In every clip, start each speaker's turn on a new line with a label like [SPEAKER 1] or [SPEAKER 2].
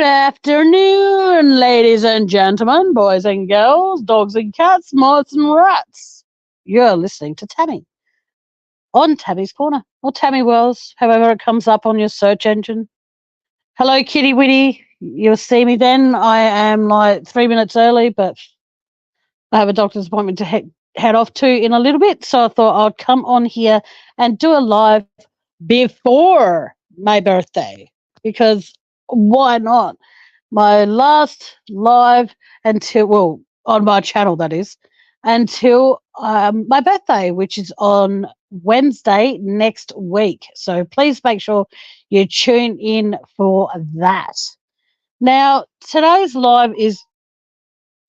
[SPEAKER 1] afternoon, ladies and gentlemen, boys and girls, dogs and cats, moths and rats. You're listening to Tammy on Tammy's Corner or Tammy Wells, however it comes up on your search engine. Hello, Kitty Witty. You'll see me then. I am like 3 minutes early, but I have a doctor's appointment to head off to in a little bit. So I thought I'd come on here and do a live before my birthday because why not? My last live on my channel, that is, until my birthday, which is on Wednesday next week. So please make sure you tune in for that. Now, today's live is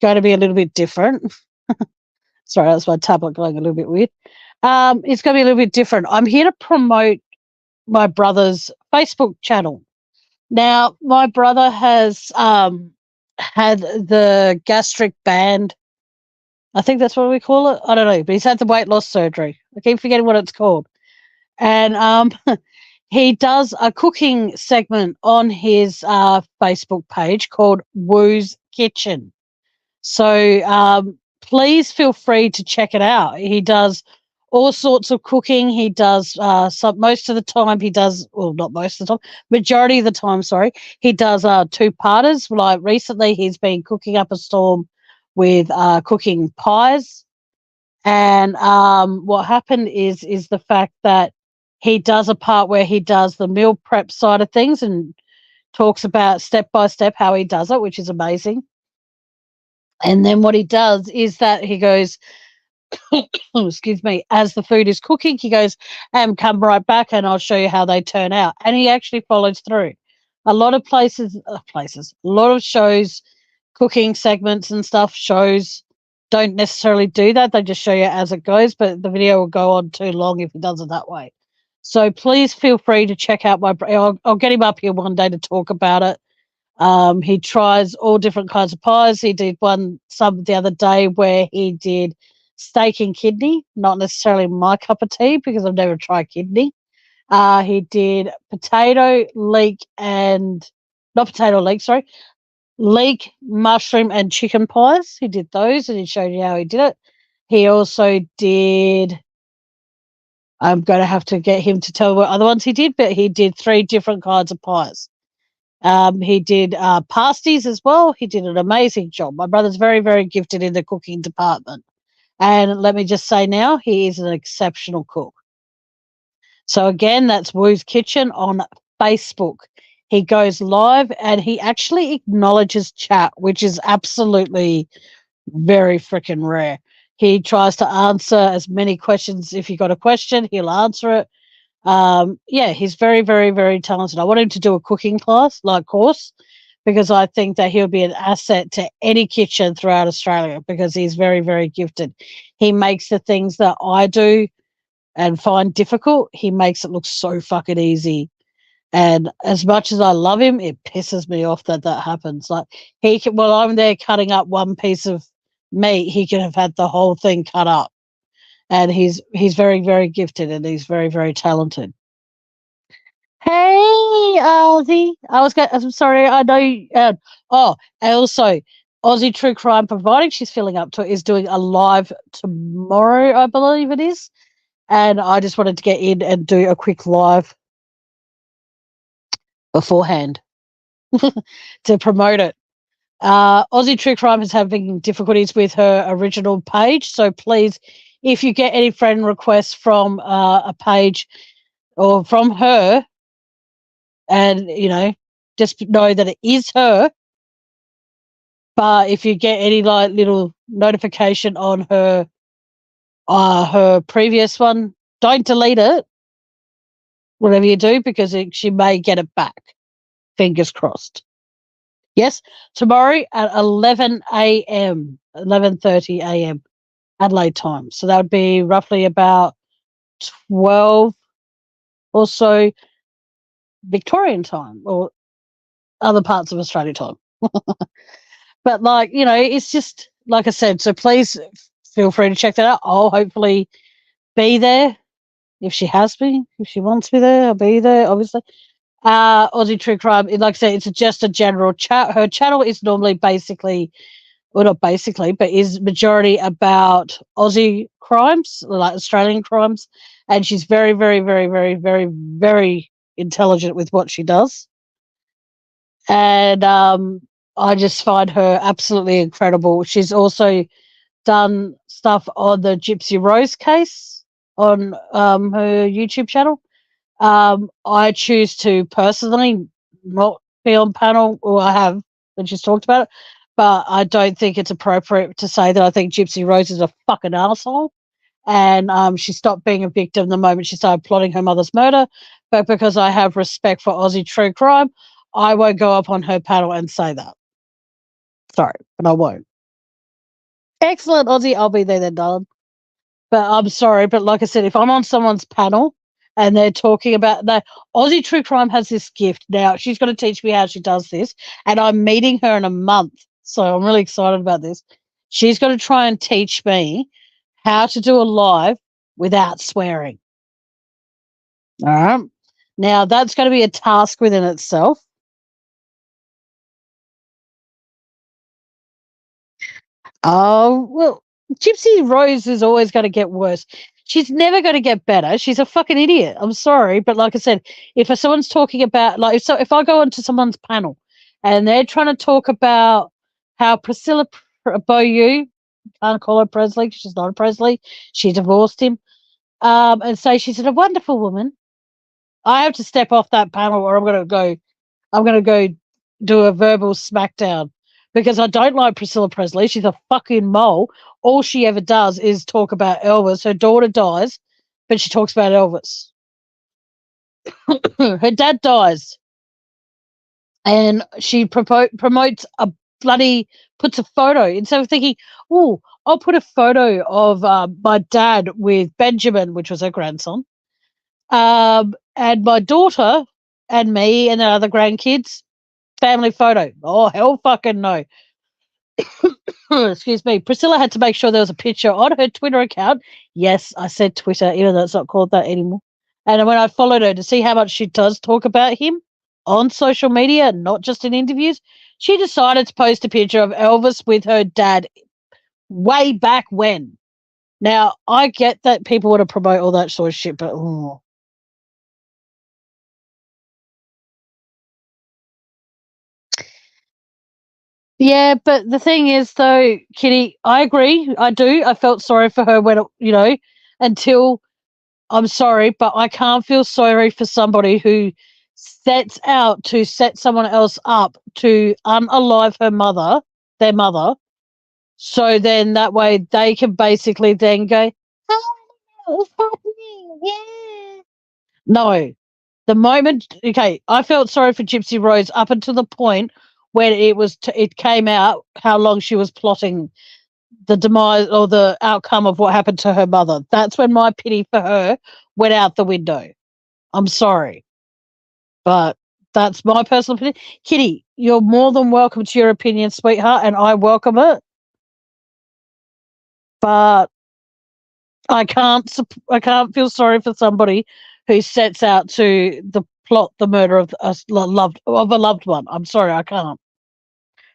[SPEAKER 1] going to be a little bit different. Sorry, that's my tablet going a little bit weird. It's going to be a little bit different. I'm here to promote my brother's Facebook channel. Now, my brother has had the gastric band. I think that's what we call it. I don't know, but he's had the weight loss surgery. I keep forgetting what it's called. And he does a cooking segment on his Facebook page called Woo's Kitchen. So please feel free to check it out. He does all sorts of cooking. He does most of the time he does, well, not most of the time, majority of the time, sorry, he does two-parters. Like recently he's been cooking up a storm with cooking pies. And what happened is the fact that he does a part where he does the meal prep side of things and talks about step by step how he does it, which is amazing. And then what he does is that he goes, excuse me, as the food is cooking, he goes, come right back and I'll show you how they turn out. And he actually follows through. A lot of a lot of shows, cooking segments and shows don't necessarily do that. They just show you as it goes, but the video will go on too long if he does it that way. So please feel free to check out I'll get him up here one day to talk about it. He tries all different kinds of pies. He did some the other day where he did steak and kidney, not necessarily my cup of tea because I've never tried kidney. He did leek, mushroom and chicken pies. He did those and he showed you how he did it. He also did, I'm going to have to get him to tell what other ones he did, but he did 3 different kinds of pies. He did pasties as well. He did an amazing job. My brother's very, very gifted in the cooking department. And let me just say now, he is an exceptional cook. So again, that's Woo's Kitchen on Facebook. He goes live and he actually acknowledges chat, which is absolutely very freaking rare. He tries to answer as many questions. If you got a question, he'll answer it. He's very, very, very talented. I want him to do a cooking course, because I think that he'll be an asset to any kitchen throughout Australia because he's very, very gifted. He makes the things that I do and find difficult, he makes it look so fucking easy. And as much as I love him, it pisses me off that happens. Like while I'm there cutting up one piece of meat, he could have had the whole thing cut up. And he's very, very gifted and he's very, very talented. Hey, Ozzy. I'm sorry, I know you. And also, Aussie True Crime, providing she's filling up to it, is doing a live tomorrow, I believe it is. And I just wanted to get in and do a quick live beforehand to promote it. Aussie True Crime is having difficulties with her original page. So please, if you get any friend requests from a page or from her, and, just know that it is her. But if you get any little notification on her previous one, don't delete it, whatever you do, because she may get it back. Fingers crossed. Yes, tomorrow at 11 a.m., 11:30 a.m. Adelaide time. So that would be roughly about 12 or so Victorian time or other parts of Australia time. But it's just like I said, so please feel free to check that out. I'll hopefully be there if she has me. If she wants me there, I'll be there, obviously. Aussie True Crime. Like I said, it's just a general chat. Her channel is normally basically, well, not basically, but is majority about Aussie crimes, like Australian crimes. And she's very, very, very, very, very, very intelligent with what she does. And I just find her absolutely incredible. She's also done stuff on the Gypsy Rose case on her YouTube channel. I choose to personally not be on panel, or I have when she's talked about it, but I don't think it's appropriate to say that I think Gypsy Rose is a fucking asshole. And she stopped being a victim the moment she started plotting her mother's murder. But because I have respect for Aussie true crime, I won't go up on her panel and say that. Sorry, but I won't. Excellent, Aussie. I'll be there then, darling. But I'm sorry, but like I said, if I'm on someone's panel and they're talking about that, Aussie True Crime has this gift. Now she's going to teach me how she does this, and I'm meeting her in a month, so I'm really excited about this. She's going to try and teach me how to do a live without swearing. All right. Now that's going to be a task within itself. Oh, well, Gypsy Rose is always going to get worse. She's never going to get better. She's a fucking idiot. I'm sorry, but like I said, if someone's talking about if I go onto someone's panel and they're trying to talk about how Priscilla Beaulieu, can't call her Presley, she's not a Presley, she divorced him, and say she's a wonderful woman, I have to step off that panel or I'm going to go do a verbal smackdown because I don't like Priscilla Presley. She's a fucking mole. All she ever does is talk about Elvis. Her daughter dies, but she talks about Elvis. Her dad dies, and she promotes puts a photo instead of thinking, oh, I'll put a photo of my dad with Benjamin, which was her grandson, and my daughter and me and the other grandkids. Family photo. Oh, hell fucking no. Excuse me. Priscilla had to make sure there was a picture on her Twitter account. Yes, I said Twitter, even though it's not called that anymore. And when I followed her to see how much she does talk about him on social media, not just in interviews, she decided to post a picture of Elvis with her dad way back when. Now, I get that people want to promote all that sort of shit, but yeah, but the thing is, though, Kitty, I agree. I do. I felt sorry for her when, until I'm sorry, but I can't feel sorry for somebody who sets out to set someone else up to unalive their mother. So then that way they can basically then go, oh, what's happening? Yeah. No, the moment, okay, I felt sorry for Gypsy Rose up until the point when it came out how long she was plotting the demise or the outcome of what happened to her mother. That's when my pity for her went out the window. I'm sorry, but that's my personal opinion. Kitty, you're more than welcome to your opinion, sweetheart, and I welcome it. But I can't feel sorry for somebody who sets out to plot the murder of a loved one. I'm sorry, I can't.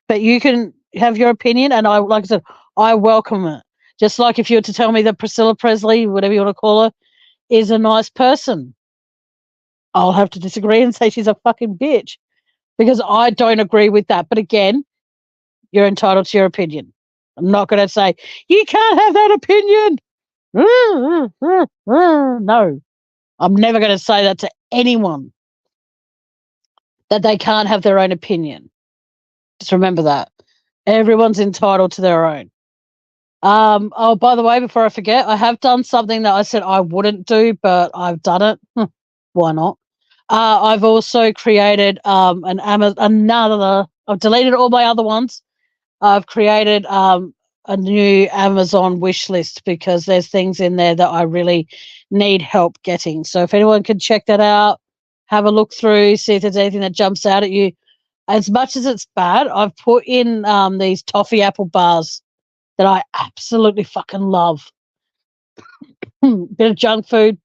[SPEAKER 1] But you can have your opinion, and like I said, I welcome it. Just like if you were to tell me that Priscilla Presley, whatever you want to call her, is a nice person, I'll have to disagree and say she's a fucking bitch because I don't agree with that. But again, you're entitled to your opinion. I'm not going to say you can't have that opinion. No, I'm never going to say that to anyone, that they can't have their own opinion. Just remember that. Everyone's entitled to their own. Oh, by the way, before I forget, I have done something that I said I wouldn't do, but I've done it. Why not? I've also created another. I've deleted all my other ones. I've created a new Amazon wish list because there's things in there that I really need help getting. So if anyone can check that out, have a look through, see if there's anything that jumps out at you. As much as it's bad, I've put in these toffee apple bars that I absolutely fucking love. Bit of junk food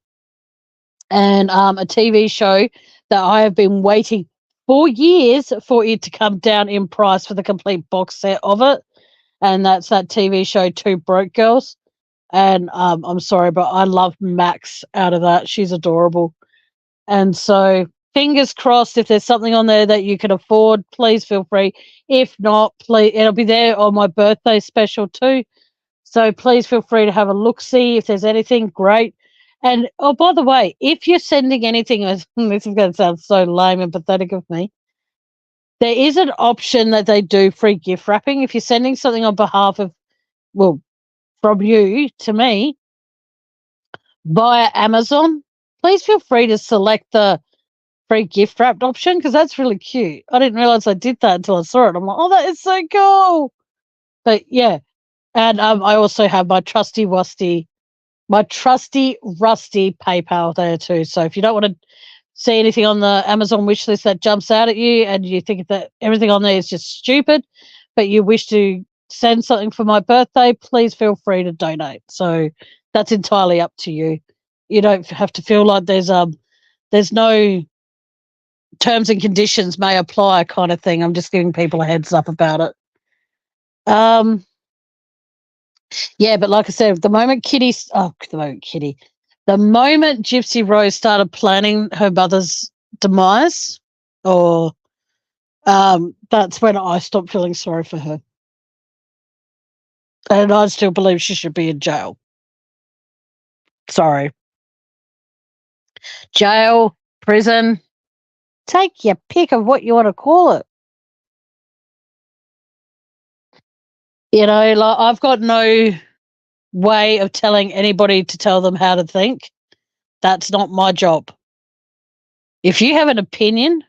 [SPEAKER 1] and a TV show that I have been waiting for years for it to come down in price for the complete box set of it. And that's that TV show Two Broke Girls. And I'm sorry, but I love Max out of that. She's adorable. And so, fingers crossed, if there's something on there that you can afford, please feel free. If not, please, it'll be there on my birthday special too. So please feel free to have a look, see if there's anything great. And oh, by the way, if you're sending anything, this is going to sound so lame and pathetic of me, there is an option that they do free gift wrapping. If you're sending something on behalf of, well, from you to me via Amazon, please feel free to select the free gift wrapped option because that's really cute. I didn't realize I did that until I saw it. I'm like, oh, that is so cool. But yeah, and I also have my trusty rusty PayPal there too. So if you don't want to see anything on the Amazon wish list that jumps out at you and you think that everything on there is just stupid, but you wish to send something for my birthday, please feel free to donate. So that's entirely up to you. You don't have to feel like there's no terms and conditions may apply kind of thing. I'm just giving people a heads up about it. Yeah, but like I said, the moment Gypsy Rose started planning her mother's demise, or that's when I stopped feeling sorry for her. And I still believe she should be in jail. Sorry. Jail, prison, take your pick of what you want to call it. You know, like I've got no way of telling anybody to tell them how to think. That's not my job. If you have an opinion,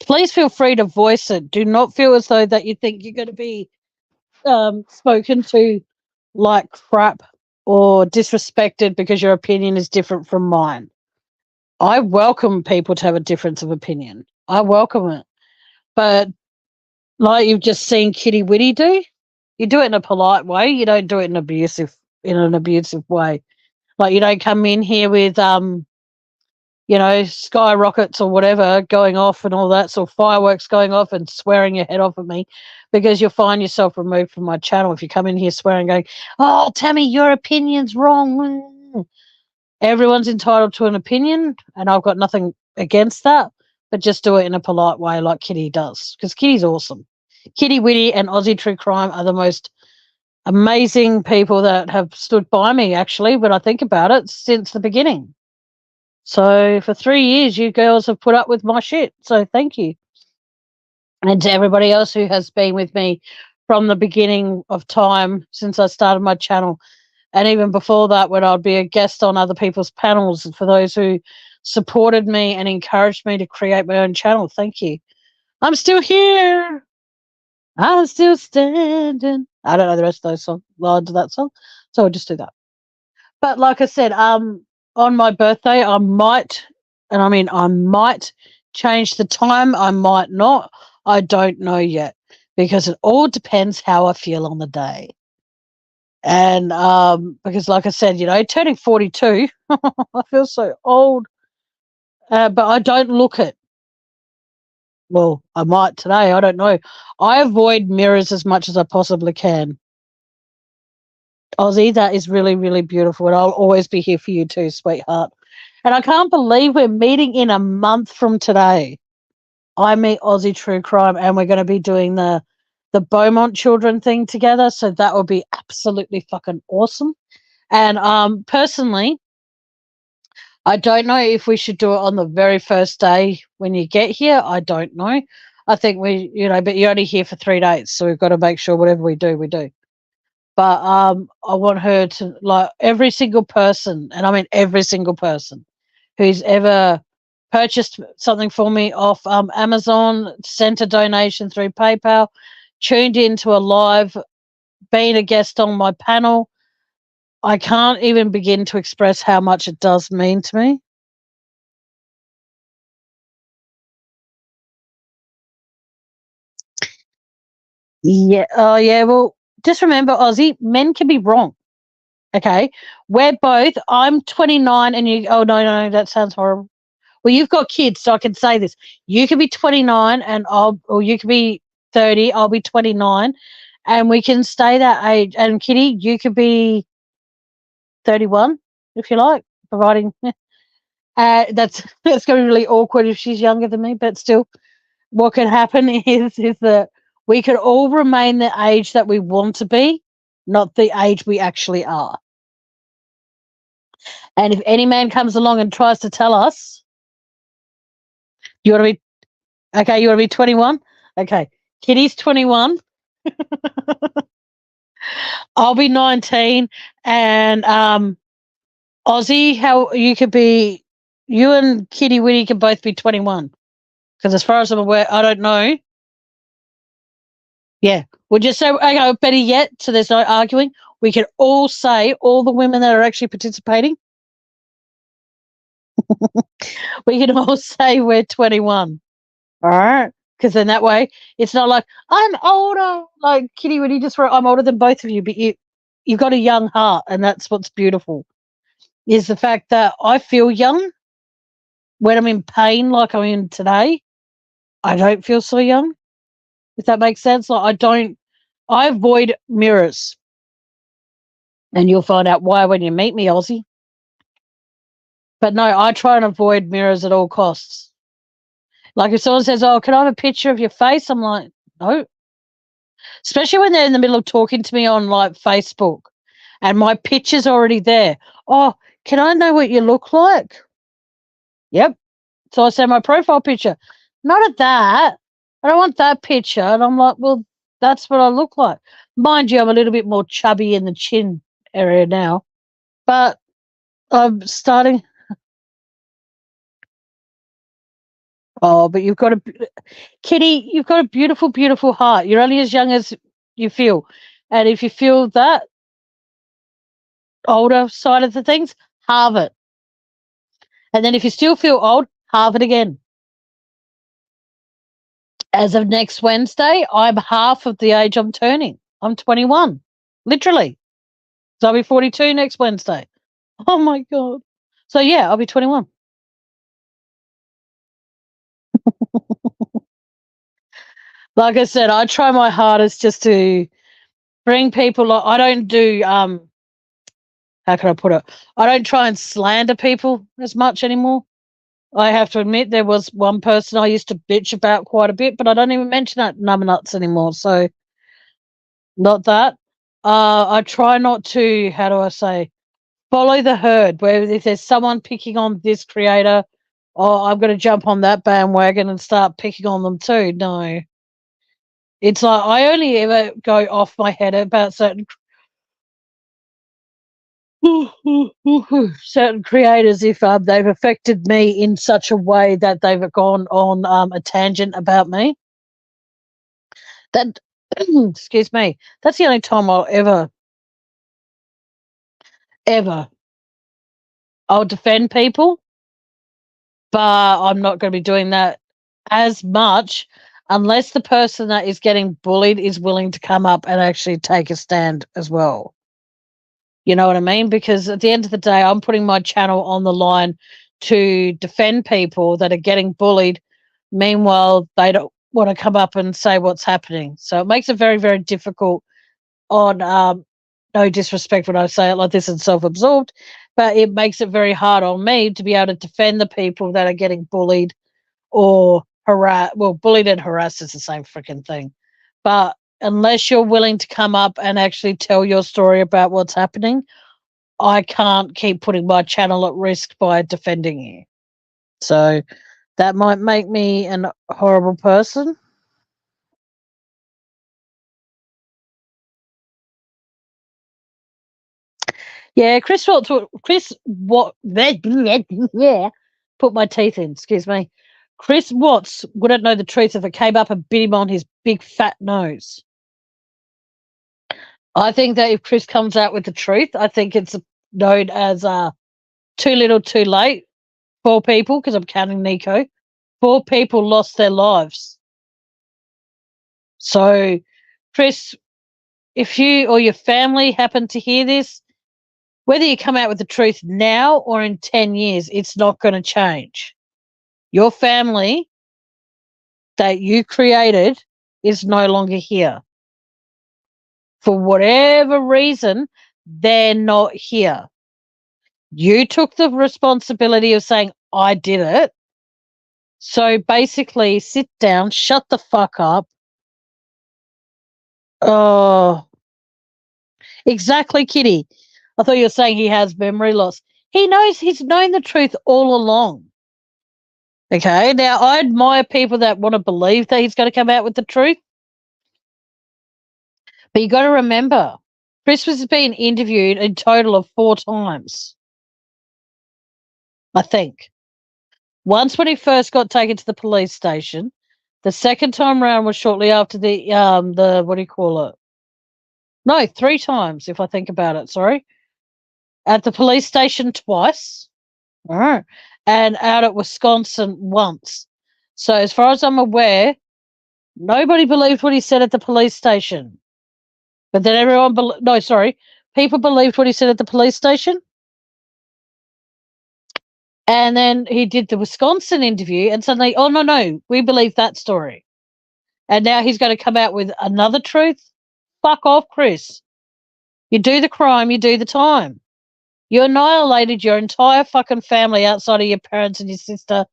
[SPEAKER 1] please feel free to voice it. Do not feel as though that you think you're going to be spoken to like crap or disrespected because your opinion is different from mine. I welcome people to have a difference of opinion. I welcome it. But like you've just seen Kitty Witty do, you do it in a polite way. You don't do it in an abusive way. Like you don't come in here with skyrockets or whatever going off and all that sort of fireworks going off and swearing your head off at me, because you'll find yourself removed from my channel if you come in here swearing, going, oh, Tammy, your opinion's wrong. Everyone's entitled to an opinion, and I've got nothing against that, but just do it in a polite way like Kitty does, because Kitty's awesome. Kitty Witty and Aussie True Crime are the most amazing people that have stood by me, actually, when I think about it, since the beginning. So for 3 years, you girls have put up with my shit. So thank you. And to everybody else who has been with me from the beginning of time since I started my channel. And even before that, when I'd be a guest on other people's panels, for those who supported me and encouraged me to create my own channel, thank you. I'm still here. I'm still standing. I don't know the rest of those lines of that song, so I'll just do that. But like I said, on my birthday, I might change the time. I might not. I don't know yet, because it all depends how I feel on the day. And because, like I said, turning 42, I feel so old, but I don't look it. Well, I might today. I don't know. I avoid mirrors as much as I possibly can. Aussie, that is really, really beautiful, and I'll always be here for you too, sweetheart. And I can't believe we're meeting in a month from today. I meet Aussie True Crime, and we're going to be doing the Beaumont children thing together, so that will be absolutely fucking awesome. And personally, I don't know if we should do it on the very first day when you get here. I don't know. I think but you're only here for 3 days, so we've got to make sure whatever we do, we do. But I want her to, like, every single person, and I mean every single person who's ever purchased something for me off Amazon, sent a donation through PayPal, tuned into a live, been a guest on my panel, I can't even begin to express how much it does mean to me. Yeah. Oh, yeah. Well, just remember, Aussie, men can be wrong. Okay. I'm 29 and you, oh, no, that sounds horrible. Well, you've got kids, so I can say this. You can be 29 or you can be 30, I'll be 29, and we can stay that age. And Kitty, you could be 31 if you like, providing that's going to be really awkward if she's younger than me, but still, what could happen is that we could all remain the age that we want to be, not the age we actually are. And if any man comes along and tries to tell us, you want to be okay, you want to be 21? Okay, Kitty's 21. I'll be 19, and Aussie, how you could be, you and Kitty Witty can both be 21. Because as far as I'm aware, I don't know. Yeah, we'll just say, okay, better yet, so there's no arguing. We can all say, all the women that are actually participating, we can all say we're 21. All right. Because then that way, it's not like, I'm older. Like, Kitty, when you just wrote, I'm older than both of you, but you've got a young heart. And that's what's beautiful, is the fact that I feel young when I'm in pain, like I'm in today. I don't feel so young, if that makes sense. Like, I avoid mirrors. And you'll find out why when you meet me, Aussie. But no, I try and avoid mirrors at all costs. Like if someone says, oh, can I have a picture of your face? I'm like, no. Especially when they're in the middle of talking to me on like Facebook and my picture's already there. Oh, can I know what you look like? Yep. So I send my profile picture. Not at that. I don't want that picture. And I'm like, well, that's what I look like. Mind you, I'm a little bit more chubby in the chin area now. But I'm starting. Oh, but you've got a Kitty, you've got a beautiful, beautiful heart. You're only as young as you feel. And if you feel that older side of the things, halve it. And then if you still feel old, halve it again. As of next Wednesday, I'm half of the age I'm turning. I'm 21, literally. So I'll be 42 next Wednesday. Oh my God. So yeah, I'll be 21. Like I said, I try my hardest just to bring people. I don't do how can I put it? I don't try and slander people as much anymore. I have to admit there was one person I used to bitch about quite a bit, but I don't even mention that numbnuts anymore. So not that. I try not to, how do I say, follow the herd, where if there's someone picking on this creator, oh, I'm going to jump on that bandwagon and start picking on them too. No. It's like I only ever go off my head about certain creators if they've affected me in such a way that they've gone on a tangent about me. That excuse me, that's the only time ever I'll defend people, but I'm not going to be doing that as much unless the person that is getting bullied is willing to come up and actually take a stand as well. You know what I mean? Because at the end of the day, I'm putting my channel on the line to defend people that are getting bullied. Meanwhile, they don't want to come up and say what's happening. So it makes it very, very difficult on, no disrespect when I say it like this and self absorbed, but it makes it very hard on me to be able to defend the people that are getting bullied or harassed. Well, bullied and harassed is the same freaking thing. But unless you're willing to come up and actually tell your story about what's happening, I can't keep putting my channel at risk by defending you. So that might make me a horrible person. Yeah, yeah, put my teeth in, excuse me. Chris Watts wouldn't know the truth if it came up and bit him on his big fat nose. I think that if Chris comes out with the truth, I think it's known as too little too late. 4 people, because I'm counting Nico, 4 people lost their lives. So, Chris, if you or your family happen to hear this, whether you come out with the truth now or in 10 years, it's not going to change. Your family that you created is no longer here. For whatever reason, they're not here. You took the responsibility of saying, I did it. So basically, sit down, shut the fuck up. Oh, exactly, Kitty. I thought you were saying he has memory loss. He knows, he's known the truth all along. Okay, now I admire people that want to believe that he's going to come out with the truth. But you got to remember, Chris has been interviewed a total of 4 times, I think. Once when he first got taken to the police station. The second time round was shortly after the what do you call it? No, 3 times if I think about it. Sorry, at the police station twice, and out at Wisconsin once. So as far as I'm aware, nobody believed what he said at the police station. But then people believed what he said at the police station. And then he did the Wisconsin interview, and suddenly, oh, no, we believe that story. And now he's going to come out with another truth? Fuck off, Chris. You do the crime, you do the time. You annihilated your entire fucking family outside of your parents and your sister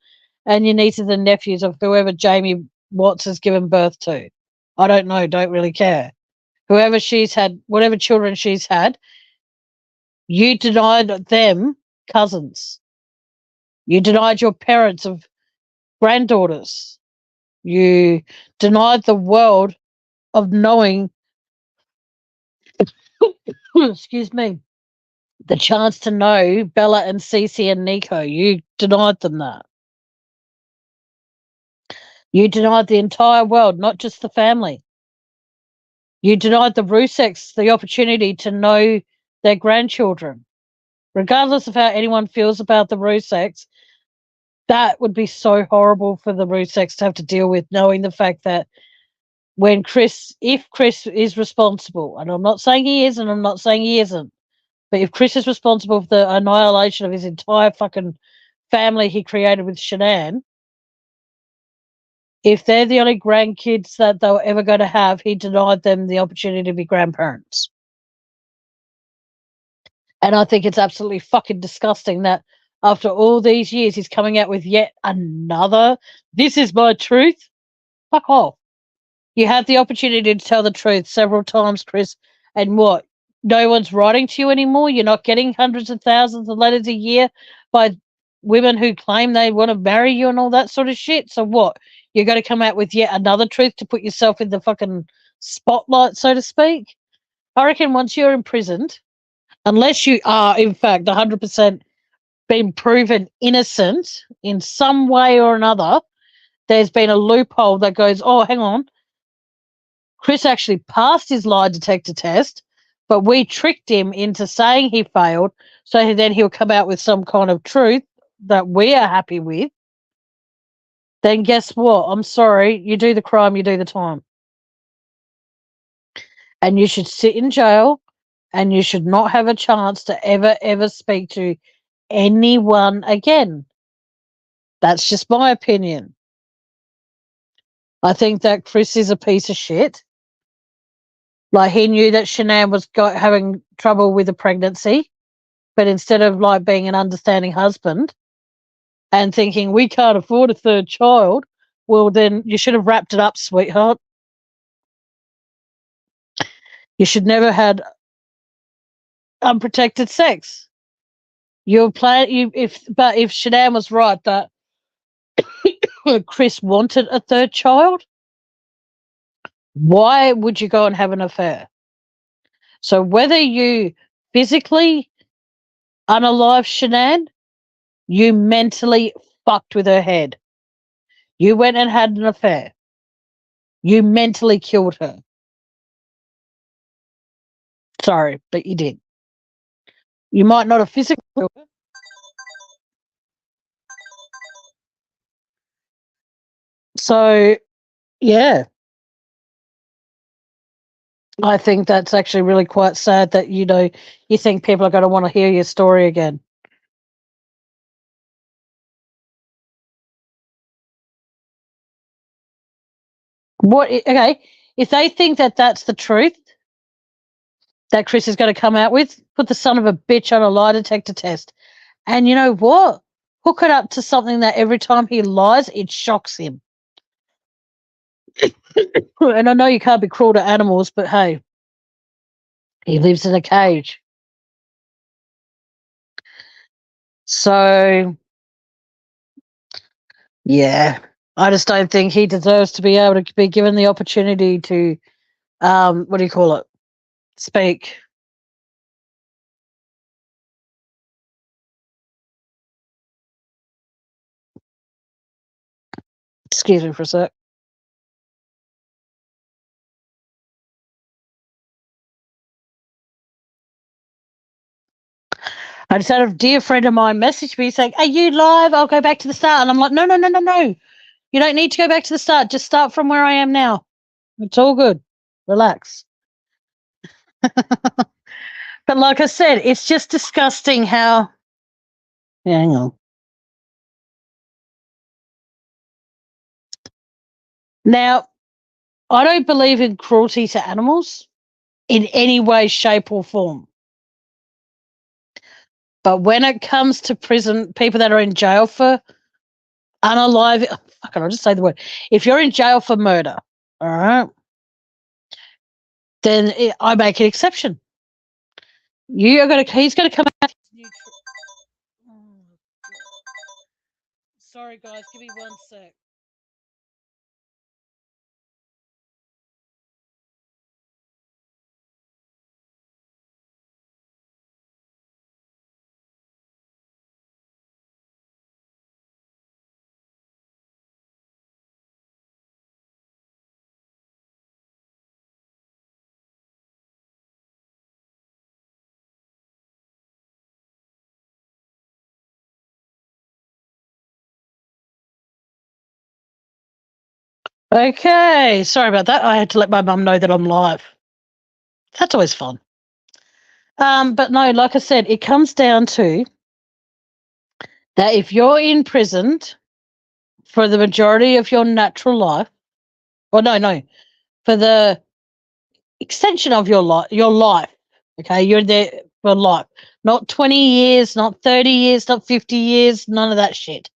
[SPEAKER 1] and your nieces and nephews of whoever Jamie Watts has given birth to. I don't know, don't really care. Whoever she's had, whatever children she's had, you denied them cousins. You denied your parents of granddaughters. You denied the world of knowing, excuse me, the chance to know Bella and Cece and Nico. You denied them that. You denied the entire world, not just the family. You denied the Ruseks the opportunity to know their grandchildren. Regardless of how anyone feels about the Ruseks, that would be so horrible for the Ruseks to have to deal with, knowing the fact that if Chris is responsible, and I'm not saying he is and I'm not saying he isn't, but if Chris is responsible for the annihilation of his entire fucking family he created with Shanann, if they're the only grandkids that they were ever going to have, he denied them the opportunity to be grandparents. And I think it's absolutely fucking disgusting that after all these years, he's coming out with yet another, this is my truth. Fuck off. You had the opportunity to tell the truth several times, Chris, and what? No one's writing to you anymore? You're not getting hundreds of thousands of letters a year by women who claim they want to marry you and all that sort of shit? So what? You're going to come out with yet another truth to put yourself in the fucking spotlight, so to speak? I reckon once you're imprisoned, unless you are, in fact, 100% been proven innocent in some way or another, there's been a loophole that goes, oh, hang on, Chris actually passed his lie detector test, but we tricked him into saying he failed, so then he'll come out with some kind of truth that we are happy with. Then guess what? I'm sorry, you do the crime, you do the time. And you should sit in jail, and you should not have a chance to ever speak to anyone again. That's just my opinion. I think that Chris is a piece of shit. Like, he knew that Shanann was having trouble with a pregnancy, but instead of like being an understanding husband and thinking we can't afford a 3rd child, well, then you should have wrapped it up, sweetheart. You should never had unprotected sex. But if Shanann was right that Chris wanted a 3rd child, why would you go and have an affair? So whether you physically unalive Shanann, you mentally fucked with her head. You went and had an affair. You mentally killed her. Sorry, but you did. You might not have physically killed her. So, yeah. I think that's actually really quite sad that, you think people are going to want to hear your story again. Okay, if they think that that's the truth that Chris is going to come out with, put the son of a bitch on a lie detector test. And you know what? Hook it up to something that every time he lies, it shocks him. And I know you can't be cruel to animals, but hey, he lives in a cage. So, yeah, I just don't think he deserves to be able to be given the opportunity to, what do you call it? Speak. Excuse me for a sec. I just had a dear friend of mine message me saying, "Are you live? I'll go back to the start." And I'm like, no, no, no, no, no. You don't need to go back to the start. Just start from where I am now. It's all good. Relax. But like I said, it's just disgusting how. Yeah, hang on. Now, I don't believe in cruelty to animals in any way, shape, or form. But when it comes to prison, people that are in jail for unalive, I'll just say the word. If you're in jail for murder, all right, then I make an exception. He's going to come out. Oh, sorry, guys, give me one sec. Okay, sorry about that. I had to let my mum know that I'm live. That's always fun. But no, like I said, it comes down to that if you're imprisoned for the majority of your natural life, or no, for the extension of your life, okay, you're there for life, not 20 years, not 30 years, not 50 years, none of that shit.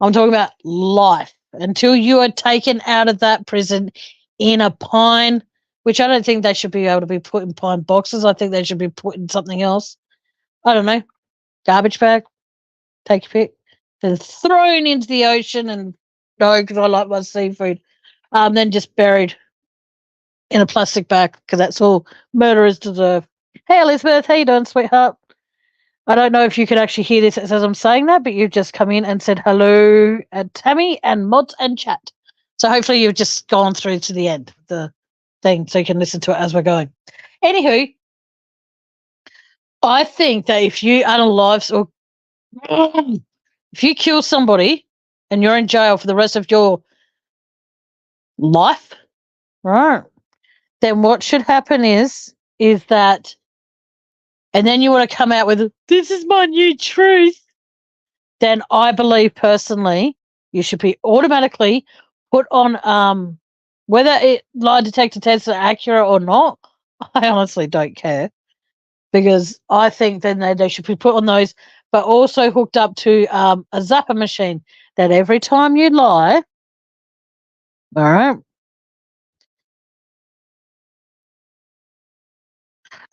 [SPEAKER 1] I'm talking about life until you are taken out of that prison in a pine, which I don't think they should be able to be put in pine boxes. I think they should be put in something else. I don't know, garbage bag, take your pick, then thrown into the ocean and no, because I like my seafood. Then just buried in a plastic bag because that's all murderers deserve. Hey Elizabeth, how you doing, sweetheart? I don't know if you could actually hear this as I'm saying that, but you've just come in and said hello at Tammy and mods and chat. So hopefully you've just gone through to the end of the thing so you can listen to it as we're going. Anywho, I think that if you unalive or if you kill somebody and you're in jail for the rest of your life, right? Then what should happen is that, and then you want to come out with this is my new truth. Then I believe personally you should be automatically put on whether it lie detector tests are accurate or not. I honestly don't care because I think then they should be put on those, but also hooked up to a zapper machine that every time you lie, all right.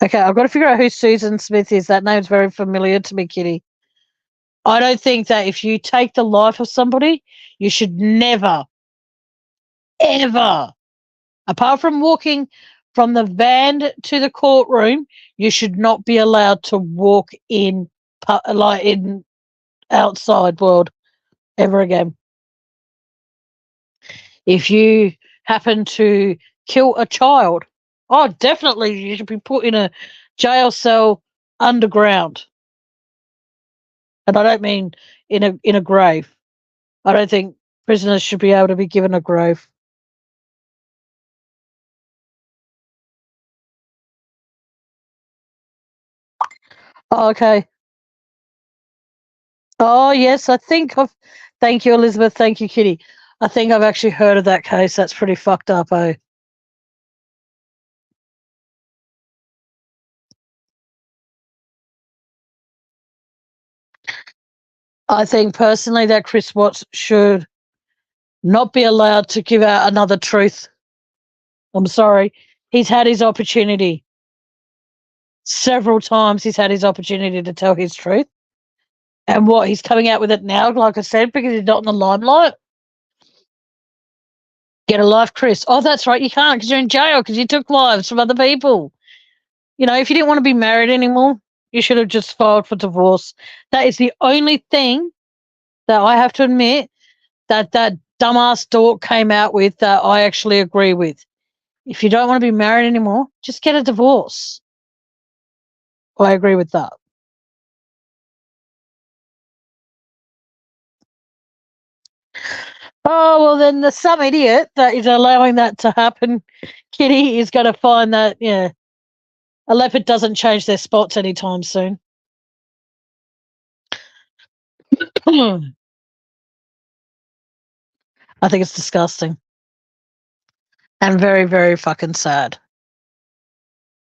[SPEAKER 1] Okay, I've got to figure out who Susan Smith is. That name's very familiar to me, Kitty. I don't think that if you take the life of somebody, you should never, ever, apart from walking from the van to the courtroom, you should not be allowed to walk in like in outside world ever again. If you happen to kill a child, oh, definitely you should be put in a jail cell underground. And I don't mean in a grave. I don't think prisoners should be able to be given a grave. Oh, okay. Oh yes, I think of. Thank you, Elizabeth. Thank you, Kitty. I think I've actually heard of that case. That's pretty fucked up, eh? I think personally that Chris Watts should not be allowed to give out another truth. I'm sorry. He's had his opportunity. Several times he's had his opportunity to tell his truth. And what, he's coming out with it now, like I said, because he's not in the limelight? Get a life, Chris. Oh, that's right, you can't because you're in jail because you took lives from other people. You know, if you didn't want to be married anymore, you should have just filed for divorce. That is the only thing that I have to admit that that dumbass dork came out with that I actually agree with. If you don't want to be married anymore, just get a divorce. I agree with that. Oh, well, then the some idiot that is allowing that to happen, Kitty, is going to find that, yeah, a leopard doesn't change their spots anytime soon. I think it's disgusting and very, very fucking sad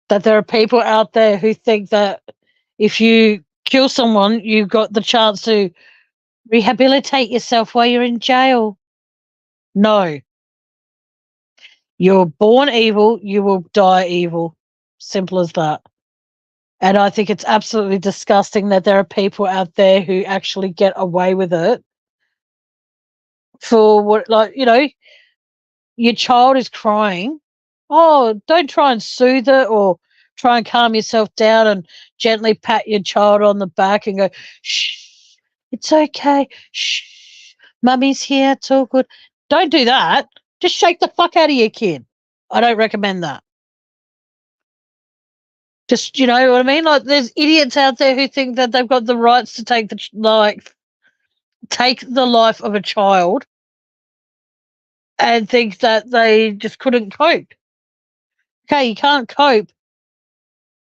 [SPEAKER 1] that there are people out there who think that if you kill someone, you've got the chance to rehabilitate yourself while you're in jail. No, you're born evil, you will die evil. Simple as that. And I think it's absolutely disgusting that there are people out there who actually get away with it for what, like, you know, your child is crying. Oh, don't try and soothe it or try and calm yourself down and gently pat your child on the back and go, shh, it's okay. Shh, mummy's here. It's all good. Don't do that. Just shake the fuck out of your kid. I don't recommend that. Just, you know what I mean? Like, there's idiots out there who think that they've got the rights to take take the life of a child and think that they just couldn't cope. Okay, you can't cope.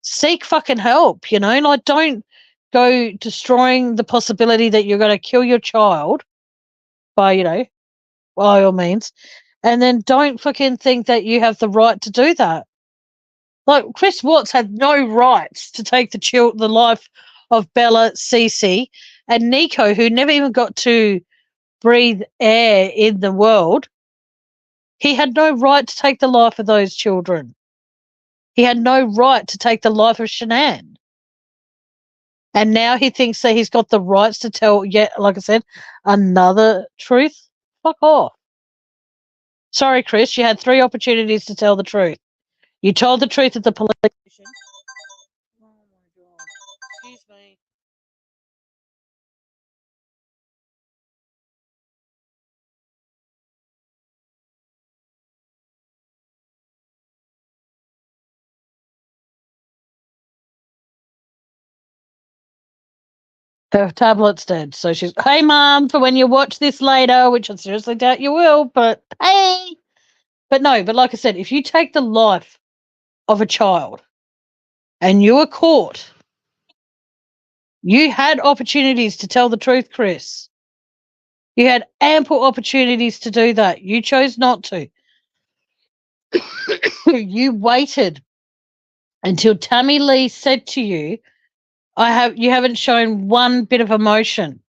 [SPEAKER 1] Seek fucking help, you know? Like, don't go destroying the possibility that you're going to kill your child by, you know, by all means. And then don't fucking think that you have the right to do that. Like, Chris Watts had no rights to take the life of Bella, Cece, and Nico, who never even got to breathe air in the world. He had no right to take the life of those children. He had no right to take the life of Shanann. And now he thinks that he's got the rights to tell, yet, like I said, another truth. Fuck off. Sorry, Chris, you had 3 opportunities to tell the truth. You told the truth at the police station. Oh my god. Excuse me. Her tablet's dead, so she's, hey, Mum, for when you watch this later, which I seriously doubt you will, but hey. But no, but like I said, if you take the life of a child and you were caught, you had opportunities to tell the truth, Chris. You had ample opportunities to do that. You chose not to. You waited until Tammy Lee said to you, you haven't shown one bit of emotion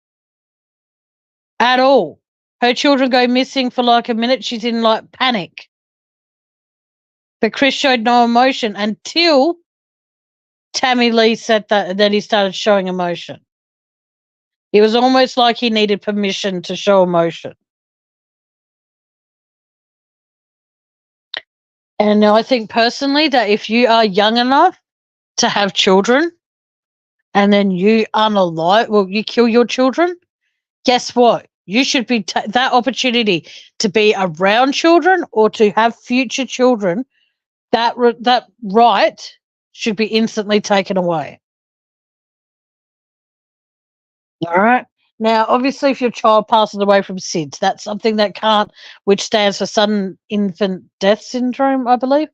[SPEAKER 1] at all. Her children go missing for like a minute, she's in like panic. But Chris showed no emotion until Tammy Lee said that, and then he started showing emotion. It was almost like he needed permission to show emotion. And I think personally that if you are young enough to have children and then you unalive, well, you kill your children, guess what? You should be that opportunity to be around children or to have future children. That right should be instantly taken away. All right. Now, obviously, if your child passes away from SIDS, that's something that can't, which stands for sudden infant death syndrome, I believe.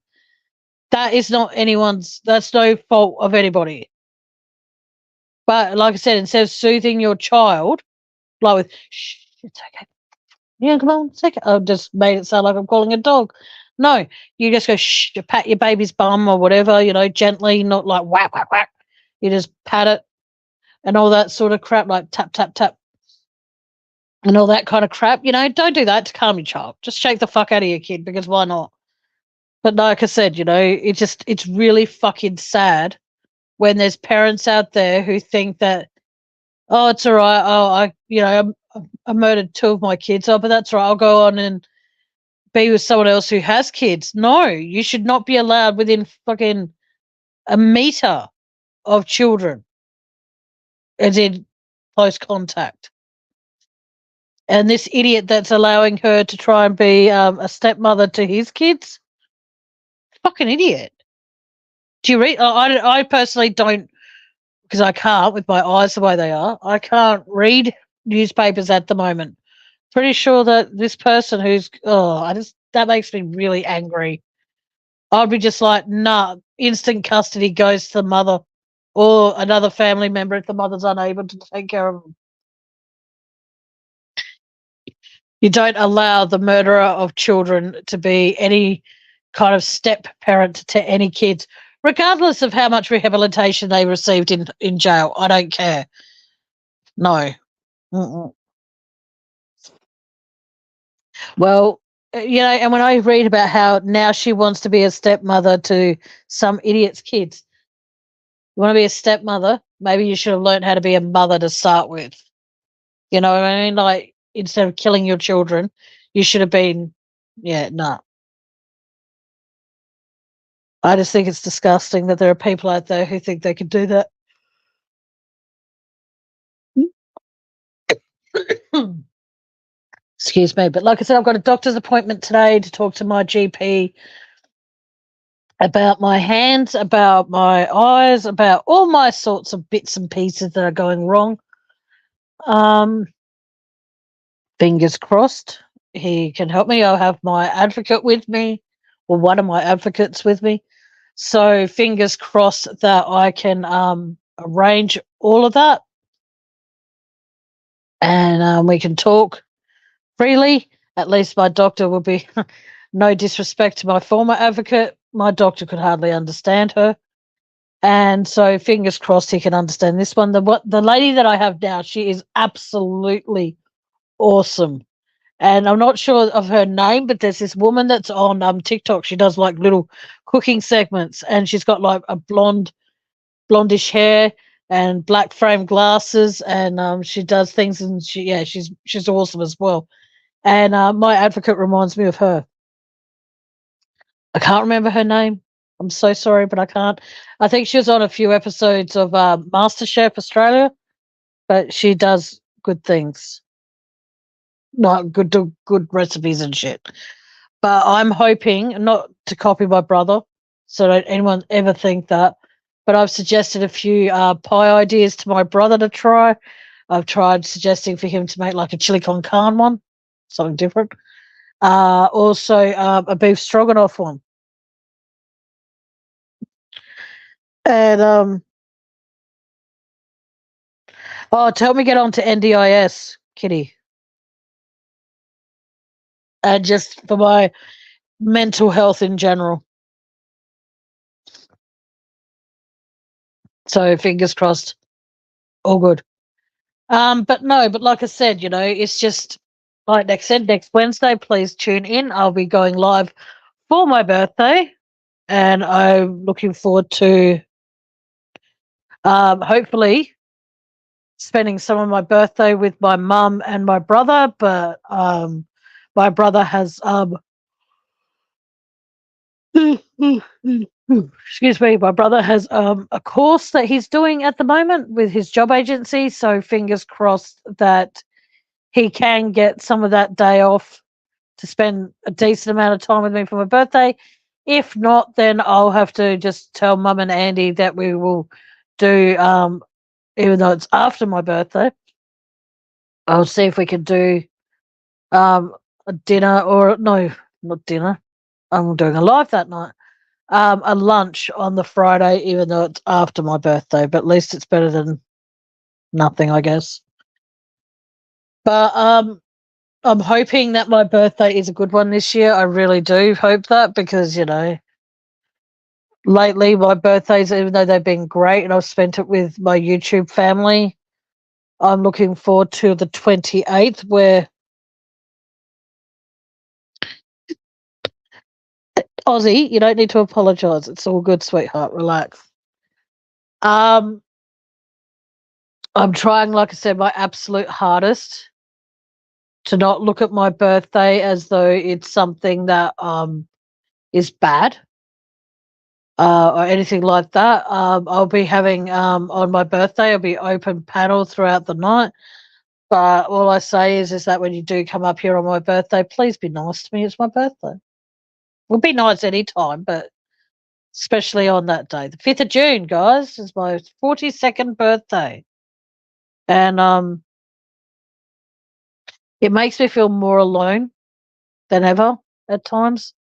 [SPEAKER 1] That is not that's no fault of anybody. But like I said, instead of soothing your child, like with, shh, it's okay. Yeah, come on, sick. I just made it sound like I'm calling a dog. No, you just go shh, you pat your baby's bum or whatever, gently, not like whack, whack, whack. You just pat it and all that sort of crap, like tap, tap, tap, and all that kind of crap. Don't do that to calm your child. Just shake the fuck out of your kid because why not? But like I said, it's really fucking sad when there's parents out there who think that, oh, it's all right. Oh, I murdered two of my kids. Oh, but that's right. I'll go on and be with someone else who has kids. No, you should not be allowed within fucking a meter of children, as in close contact. And this idiot that's allowing her to try and be a stepmother to his kids, fucking idiot. Do you read? I personally don't, because I can't with my eyes the way they are. I can't read newspapers at the moment. Pretty sure that this person that makes me really angry. I'd be just like, nah, instant custody goes to the mother or another family member if the mother's unable to take care of them. You don't allow the murderer of children to be any kind of step parent to any kids, regardless of how much rehabilitation they received in jail. I don't care. No. Mm-mm. Well, and when I read about how now she wants to be a stepmother to some idiot's kids, you want to be a stepmother? Maybe you should have learned how to be a mother to start with. You know what I mean? Like, instead of killing your children, you should have been, yeah, no. I just think it's disgusting that there are people out there who think they could do that. Excuse me. But like I said, I've got a doctor's appointment today to talk to my GP about my hands, about my eyes, about all my sorts of bits and pieces that are going wrong. Um, Fingers crossed he can help me. I'll have my advocate with me, or one of my advocates with me. So fingers crossed that I can arrange all of that, and we can talk freely. At least my doctor will be, no disrespect to my former advocate, my doctor could hardly understand her. And so fingers crossed he can understand this one. The lady that I have now, she is absolutely awesome. And I'm not sure of her name, but there's this woman that's on TikTok. She does like little cooking segments, and she's got like a blondish hair and black frame glasses, and she does things, and she's awesome as well. And my advocate reminds me of her. I can't remember her name. I'm so sorry, but I can't. I think she was on a few episodes of MasterChef Australia, but she does good things, not good recipes and shit. But I'm hoping not to copy my brother, so don't anyone ever think that. But I've suggested a few pie ideas to my brother to try. I've tried suggesting for him to make like a chili con carne one, something different. Also, a beef stroganoff one. And tell me get on to NDIS, Kitty, and just for my mental health in general. So fingers crossed, all good. But no, but like I said, it's just like next Wednesday. Please tune in. I'll be going live for my birthday, and I'm looking forward to hopefully spending some of my birthday with my mum and my brother. But my brother has excuse me, my brother has a course that he's doing at the moment with his job agency. So fingers crossed that he can get some of that day off to spend a decent amount of time with me for my birthday. If not, then I'll have to just tell Mum and Andy that we will do, even though it's after my birthday, I'll see if we can do a dinner, or no, not dinner. I'm doing a live that night. A lunch on the Friday, even though it's after my birthday, but at least it's better than nothing, I guess. But I'm hoping that my birthday is a good one this year. I really do hope that because, lately my birthdays, even though they've been great and I've spent it with my YouTube family, I'm looking forward to the 28th where Aussie, you don't need to apologise. It's all good, sweetheart. Relax. Um, I'm trying, like I said, my absolute hardest to not look at my birthday as though it's something that is bad or anything like that. I'll be having on my birthday, I'll be open panel throughout the night. But all I say is that when you do come up here on my birthday, please be nice to me. It's my birthday. We'll be nice any time, but especially on that day. The 5th of June, guys, is my 42nd birthday. And it makes me feel more alone than ever at times.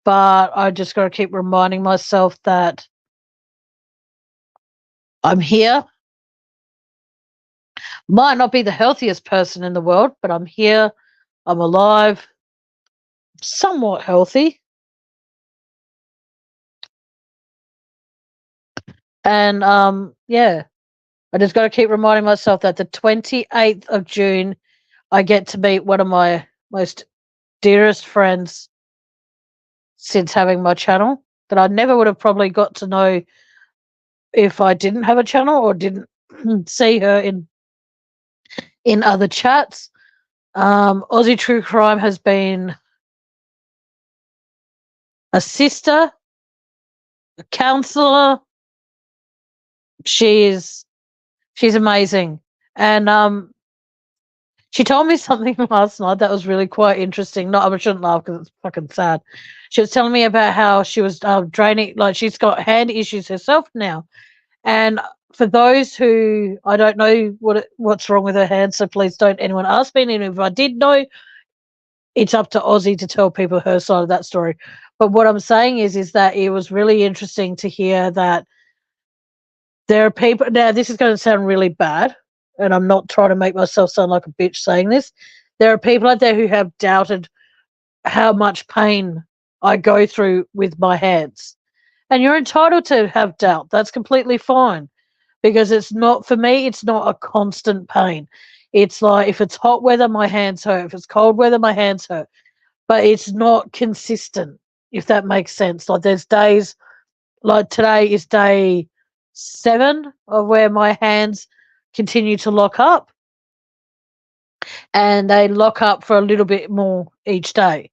[SPEAKER 1] But I just got to keep reminding myself that I'm here. Might not be the healthiest person in the world, but I'm here. I'm alive, somewhat healthy. And yeah, I just got to keep reminding myself that the 28th of June, I get to meet one of my most dearest friends since having my channel that I never would have probably got to know if I didn't have a channel or didn't see her in other chats. Aussie True Crime has been a sister, a counselor. She's amazing. And she told me something last night that was really quite interesting. No, I shouldn't laugh because it's fucking sad. She was telling me about how she was draining, like she's got hand issues herself now. And for those who, I don't know what's wrong with her hand, so please don't anyone ask me. And if I did know, it's up to Aussie to tell people her side of that story. But what I'm saying is that it was really interesting to hear that there are people. Now, this is going to sound really bad, and I'm not trying to make myself sound like a bitch saying this. There are people out there who have doubted how much pain I go through with my hands. And you're entitled to have doubt. That's completely fine because it's not, for me, it's not a constant pain. It's like if it's hot weather, my hands hurt. If it's cold weather, my hands hurt. But it's not consistent, if that makes sense. Like there's days, like today is day 7 of where my hands continue to lock up and they lock up for a little bit more each day.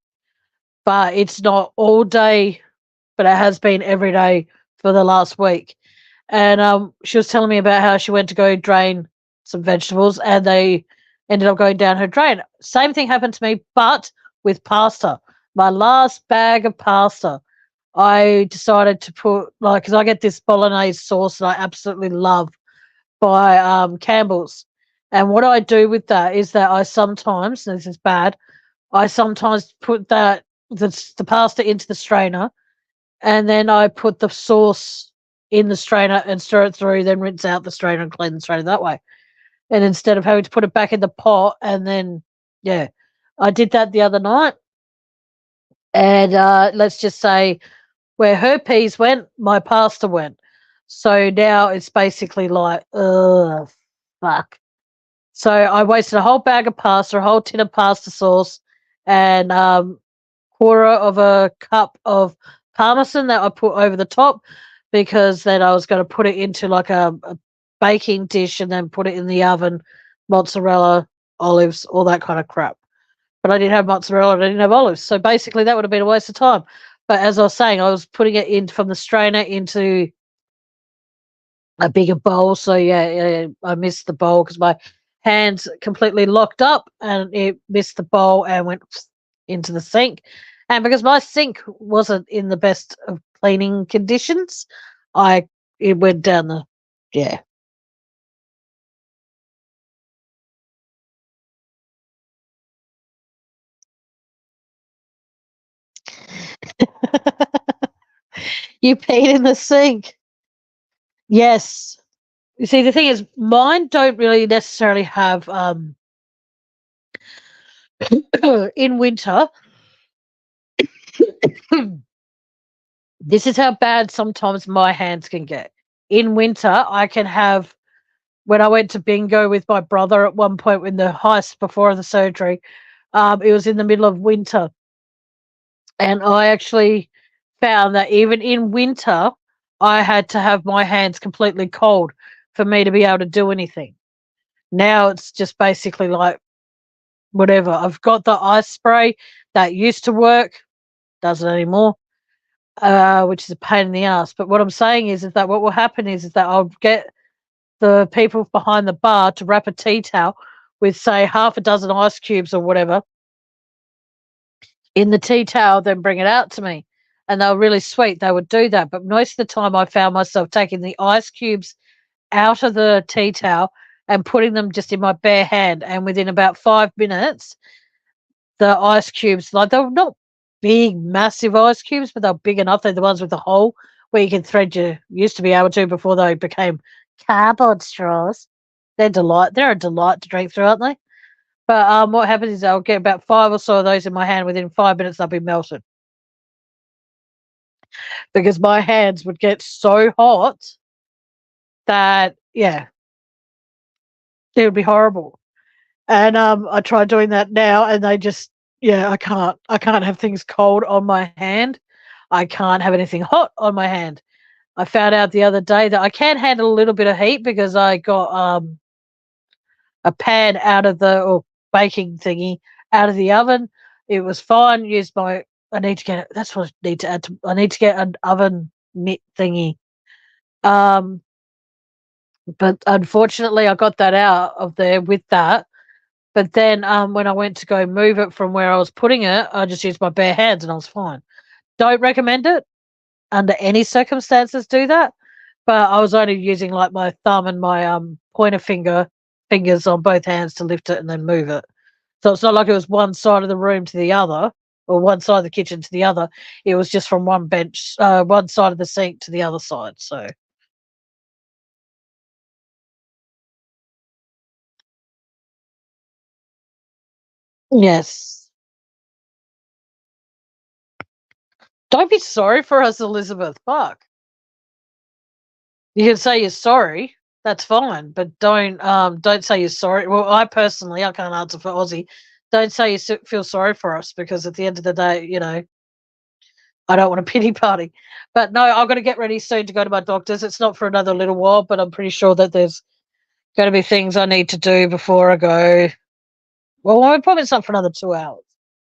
[SPEAKER 1] But it's not all day, but it has been every day for the last week. And she was telling me about how she went to go drain some vegetables and they ended up going down her drain. Same thing happened to me, but with pasta. My last bag of pasta, I decided to put, like, because I get this bolognese sauce that I absolutely love by Campbell's. And what I do with that is that I sometimes, this is bad, I sometimes put the pasta into the strainer and then I put the sauce in the strainer and stir it through, then rinse out the strainer and clean the strainer that way. And instead of having to put it back in the pot and then, yeah, I did that the other night. And let's just say where her peas went, my pasta went. So now it's basically like, ugh, fuck. So I wasted a whole bag of pasta, a whole tin of pasta sauce, and quarter of a cup of parmesan that I put over the top because then I was going to put it into like a baking dish and then put it in the oven, mozzarella, olives, all that kind of crap. But I didn't have mozzarella and I didn't have olives. So basically that would have been a waste of time. But as I was saying, I was putting it in from the strainer into a bigger bowl. So yeah, I missed the bowl because my hands completely locked up and it missed the bowl and went into the sink. And because my sink wasn't in the best of cleaning conditions, it went down the yeah. You peed in the sink. Yes. You see, the thing is, mine don't really necessarily have In winter, this is how bad sometimes my hands can get. In winter, I can have, when I went to bingo with my brother at one point in the heist before the surgery, it was in the middle of winter. And I actually found that even in winter, I had to have my hands completely cold for me to be able to do anything. Now it's just basically like whatever. I've got the ice spray that used to work, doesn't anymore, which is a pain in the ass. But what I'm saying is that what will happen is that I'll get the people behind the bar to wrap a tea towel with, say, half a dozen ice cubes or whatever in the tea towel, then bring it out to me. And they were really sweet. They would do that. But most of the time, I found myself taking the ice cubes out of the tea towel and putting them just in my bare hand. And within about 5 minutes, the ice cubes, like they were not big, massive ice cubes, but they're big enough. They're the ones with the hole where you can thread your, used to be able to before they became cardboard straws. They're a delight to drink through, aren't they? But what happens is I'll get about 5 or so of those in my hand. Within 5 minutes, they'll be melted because my hands would get so hot that, yeah, it would be horrible. And I try doing that now, and they just, yeah, I can't have things cold on my hand. I can't have anything hot on my hand. I found out the other day that I can handle a little bit of heat because I got a pan out of the, or baking thingy out of the oven. It was fine. Used my, I need to get, that's what I need to add to, I need to get an oven mitt thingy. Um, but unfortunately, I got that out of there with that. But then when I went to go move it from where I was putting it, I just used my bare hands and I was fine. Don't recommend it under any circumstances. Do that, but I was only using like my thumb and my pointer fingers on both hands to lift it and then move it. So it's not like it was one side of the room to the other or one side of the kitchen to the other. It was just from one bench, one side of the sink to the other side. So yes, don't be sorry for us, Elizabeth. Fuck. You can say you're sorry. That's fine, but don't say you're sorry. Well, I personally, I can't answer for Aussie. Don't say you feel sorry for us because at the end of the day, I don't want a pity party. But no, I've got to get ready soon to go to my doctor's. It's not for another little while, but I'm pretty sure that there's going to be things I need to do before I go. Well, probably it's not for another 2 hours,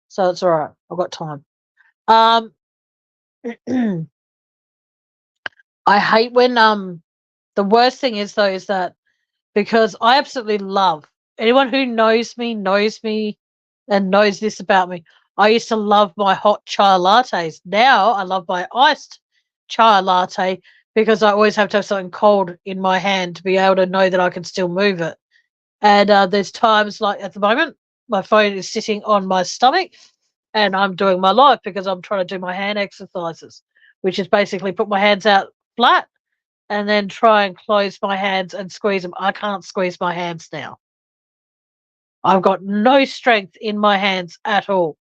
[SPEAKER 1] so it's all right. I've got time. Um, I hate when the worst thing is though is that because I absolutely love anyone who knows me and knows this about me. I used to love my hot chai lattes. Now I love my iced chai latte because I always have to have something cold in my hand to be able to know that I can still move it. And there's times like at the moment, my phone is sitting on my stomach and I'm doing my life because I'm trying to do my hand exercises, which is basically put my hands out flat and then try and close my hands and squeeze them. I can't squeeze my hands now. I've got no strength in my hands at all.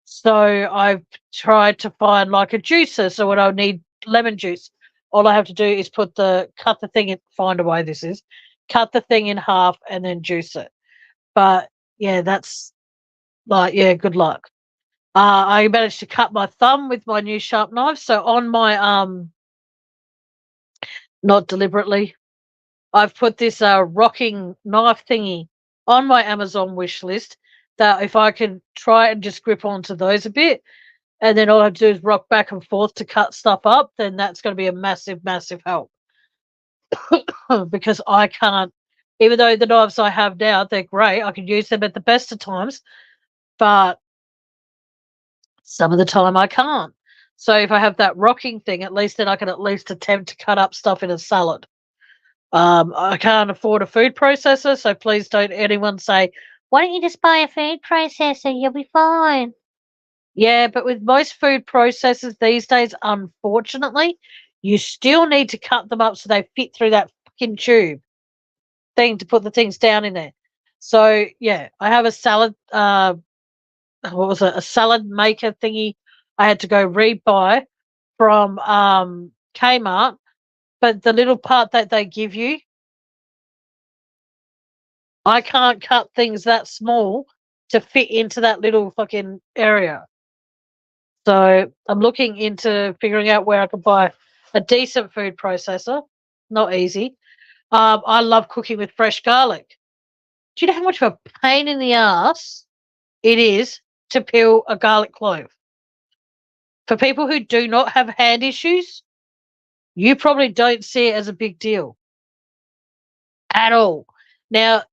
[SPEAKER 1] So I've tried to find like a juicer. So when I need lemon juice, all I have to do is cut the thing in, find a way this is, cut the thing in half and then juice it. But yeah, that's like, yeah, good luck. I managed to cut my thumb with my new sharp knife. So on my, not deliberately, I've put this rocking knife thingy on my Amazon wish list that if I can try and just grip onto those a bit, and then all I have to do is rock back and forth to cut stuff up, then that's going to be a massive, massive help. Because I can't, even though the knives I have now, they're great, I can use them at the best of times, but some of the time I can't. So if I have that rocking thing, at least then I can at least attempt to cut up stuff in a salad. I can't afford a food processor, so please don't anyone say, why don't you just buy a food processor? You'll be fine. Yeah, but with most food processors these days, unfortunately, you still need to cut them up so they fit through that fucking tube thing to put the things down in there. So yeah, I have a salad what was it, a salad maker thingy I had to go rebuy from Kmart, but the little part that they give you, I can't cut things that small to fit into that little fucking area. So I'm looking into figuring out where I can buy a decent food processor. Not easy. I love cooking with fresh garlic. Do you know how much of a pain in the ass it is to peel a garlic clove? For people who do not have hand issues, you probably don't see it as a big deal at all. Now,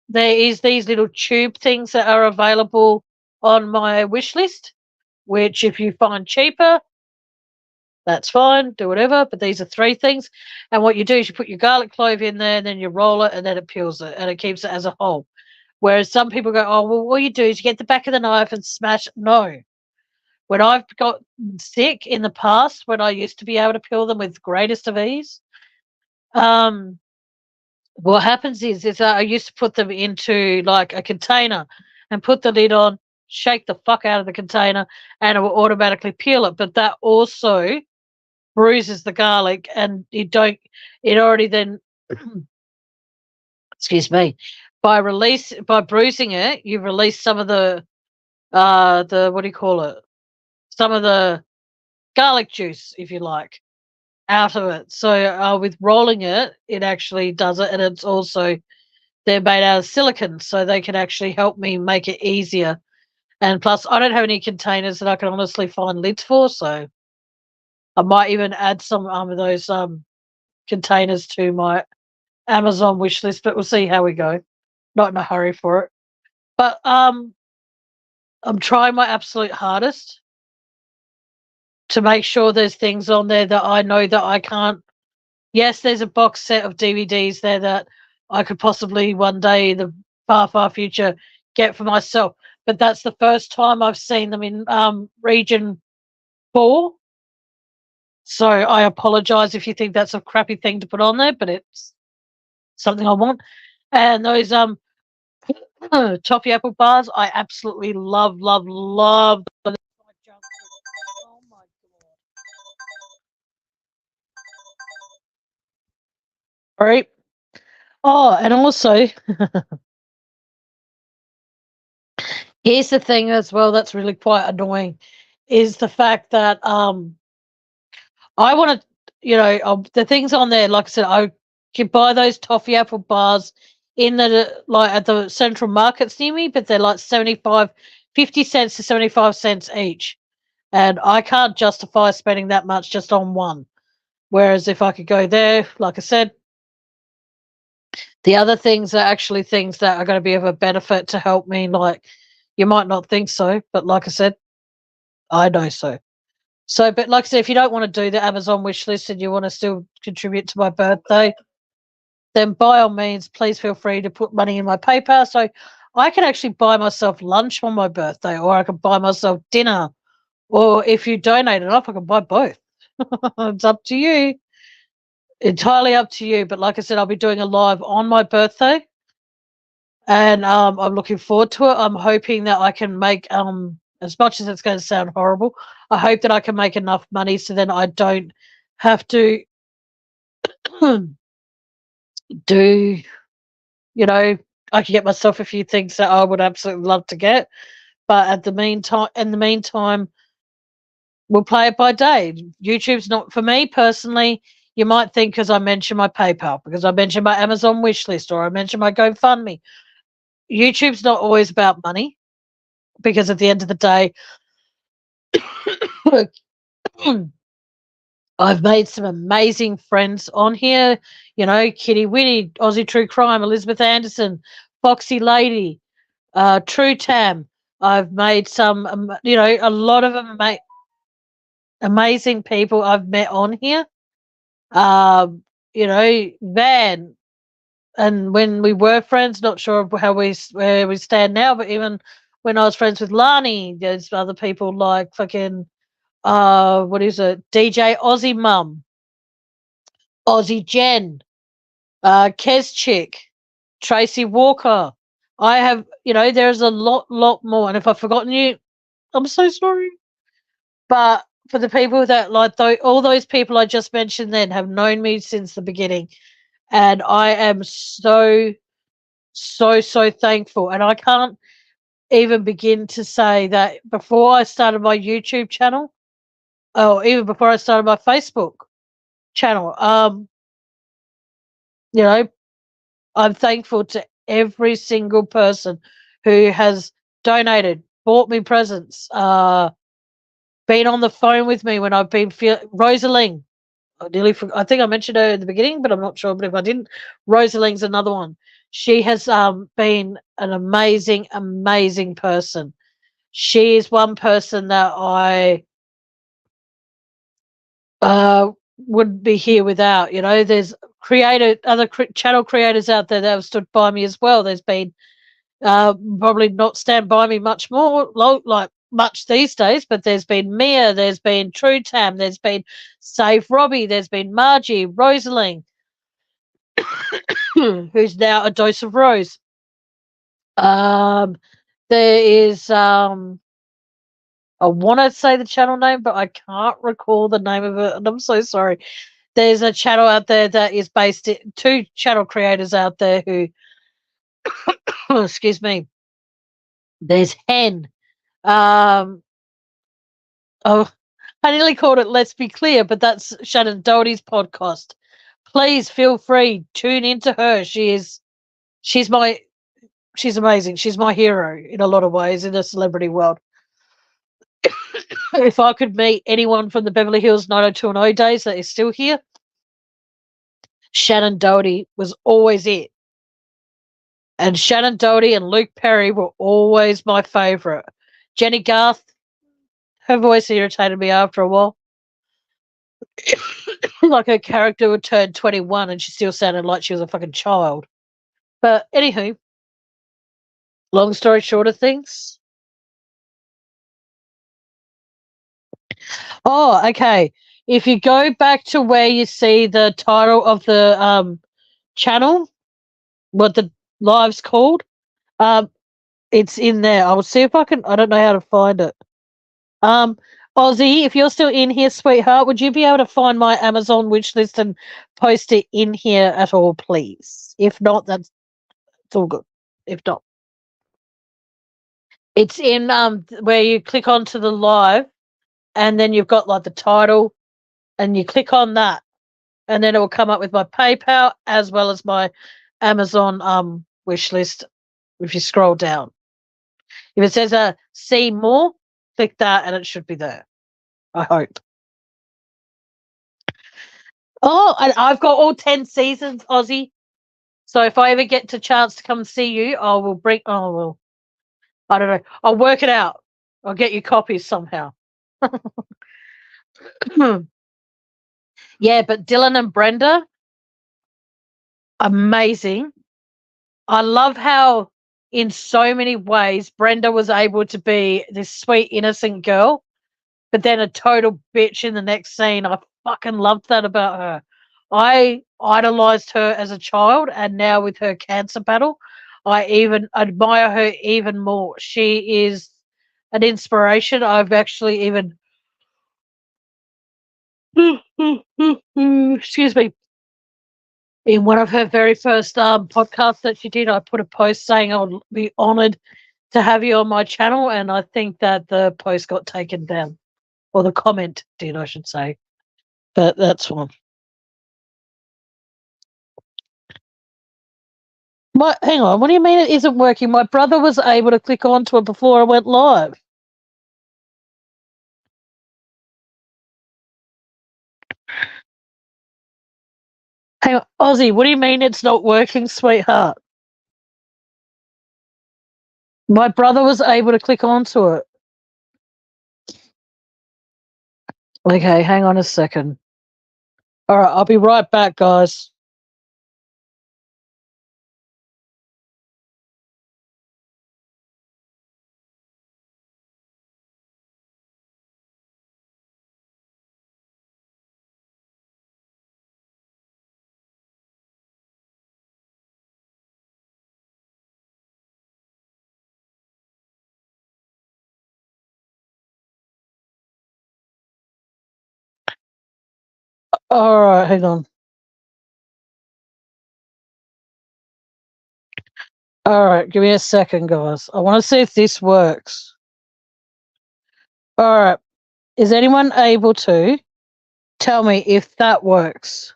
[SPEAKER 1] there is these little tube things that are available on my wish list, which if you find cheaper, that's fine, do whatever. But these are three things. And what you do is you put your garlic clove in there, and then you roll it, and then it peels it, and it keeps it as a whole. Whereas some people go, oh, well, what you do is you get the back of the knife and smash. No. When I've got sick in the past, when I used to be able to peel them with greatest of ease, what happens is I used to put them into like a container and put the lid on, shake the fuck out of the container, and it will automatically peel it. But that also bruises the garlic, and it already then excuse me, by bruising it, you release some of the what do you call it? Some of the garlic juice, if you like, out of it. So with rolling it, it actually does it, and it's also they're made out of silicon, so they can actually help me make it easier. And plus, I don't have any containers that I can honestly find lids for, so I might even add some of those containers to my Amazon wish list. But we'll see how we go. Not in a hurry for it, but I'm trying my absolute hardest to make sure there's things on there that I know that I can't. Yes, there's a box set of DVDs there that I could possibly one day in the far, far future get for myself. But that's the first time I've seen them in region 4. So I apologize if you think that's a crappy thing to put on there, but it's something I want. And those toffee apple bars, I absolutely love, love, love. Oh my god! All right. Oh, and also, here's the thing as well that's really quite annoying, is the fact that I want to, the things on there. Like I said, I can buy those toffee apple bars in the like at the central markets near me, but they're like 50 cents to 75 cents each, and I can't justify spending that much just on one. Whereas if I could go there, like I said, the other things are actually things that are going to be of a benefit to help me. Like you might not think so, but like I said, I know so. So, but like I said, if you don't want to do the Amazon wish list and you want to still contribute to my birthday, then by all means, please feel free to put money in my PayPal. So I can actually buy myself lunch on my birthday, or I can buy myself dinner. Or if you donate enough, I can buy both. It's up to you. Entirely up to you. But like I said, I'll be doing a live on my birthday. And I'm looking forward to it. I'm hoping that I can make as much as it's going to sound horrible, I hope that I can make enough money so then I don't have to do, I can get myself a few things that I would absolutely love to get. But in the meantime, we'll play it by day. YouTube's not for me personally. You might think because I mentioned my PayPal, because I mentioned my Amazon wish list, or I mentioned my GoFundMe. YouTube's not always about money, because at the end of the day, I've made some amazing friends on here. Kitty Winnie, Aussie True Crime, Elizabeth Anderson, Foxy Lady, True Tam. I've made some, a lot of amazing people I've met on here. Van, and when we were friends, not sure where we stand now, but even when I was friends with Lani, there's other people like fucking what is it? DJ Aussie Mum, Aussie Jen, Kez Chick, Tracy Walker. I have, there's a lot more. And if I've forgotten you, I'm so sorry. But for the people that all those people I just mentioned then have known me since the beginning, and I am so so thankful. And I can't even begin to say that before I started my YouTube channel, or even before I started my Facebook channel, you know, I'm thankful to every single person who has donated, bought me presents, been on the phone with me when I've been Rosaline. I think I mentioned her in the beginning, but I'm not sure. But if I didn't, Rosaling's another one. She has been an amazing, amazing person. She is one person that I wouldn't be here without. You know, there's channel creators out there that have stood by me as well. There's been probably not stand by me much more, like much these days, but there's been Mia, there's been True Tam, there's been Save Robbie, there's been Margie, Rosaline, who's now a dose of Rose. There is I want to say the channel name, but I can't recall the name of it, and I'm so sorry. There's a channel out there that is based in two channel creators out there who, excuse me. There's Hen. Um, oh, I nearly called it Let's Be Clear, but that's Shannon Doherty's podcast. Please feel free, tune into her. She's my she's amazing. She's my hero in a lot of ways in the celebrity world. If I could meet anyone from the Beverly Hills 90210 days that is still here, Shannon Doherty was always it. And Shannon Doherty and Luke Perry were always my favourite. Jenny Garth, her voice irritated me after a while. Like her character would turn 21 and she still sounded like she was a fucking child. But anywho, long story short of things. Oh, okay. If you go back to where you see the title of the channel, what the live's called, um, it's in there. I will see if I can. I don't know how to find it. Um, Ozzy, if you're still in here, sweetheart, would you be able to find my Amazon wish list and post it in here at all, please? If not, that's it's all good. If not, it's in where you click onto the live, and then you've got like the title, and you click on that, and then it will come up with my PayPal as well as my Amazon wish list. If you scroll down, if it says see more, click that, and it should be there. I hope. Oh, and I've got all 10 seasons, Aussie. So if I ever get the chance to come see you, I will bring. Oh well, I don't know. I'll work it out. I'll get you copies somehow. Yeah, but Dylan and Brenda, amazing. I love how, in so many ways, Brenda was able to be this sweet, innocent girl, but then a total bitch in the next scene. I fucking loved that about her. I idolized her as a child, and now with her cancer battle, I even admire her even more. She is an inspiration. I've actually even, excuse me, in one of her very first podcasts that she did, I put a post saying I would be honored to have you on my channel, and I think that the post got taken down, or the comment did, I should say. But that's one. Hang on, what do you mean it isn't working? My brother was able to click onto it before I went live. Hang on, Ozzy, what do you mean it's not working, sweetheart? My brother was able to click onto it. Okay, hang on a second. All right, I'll be right back, guys. All right, hang on. All right, give me a second, guys. I want to see if this works. All right. Is anyone able to tell me if that works?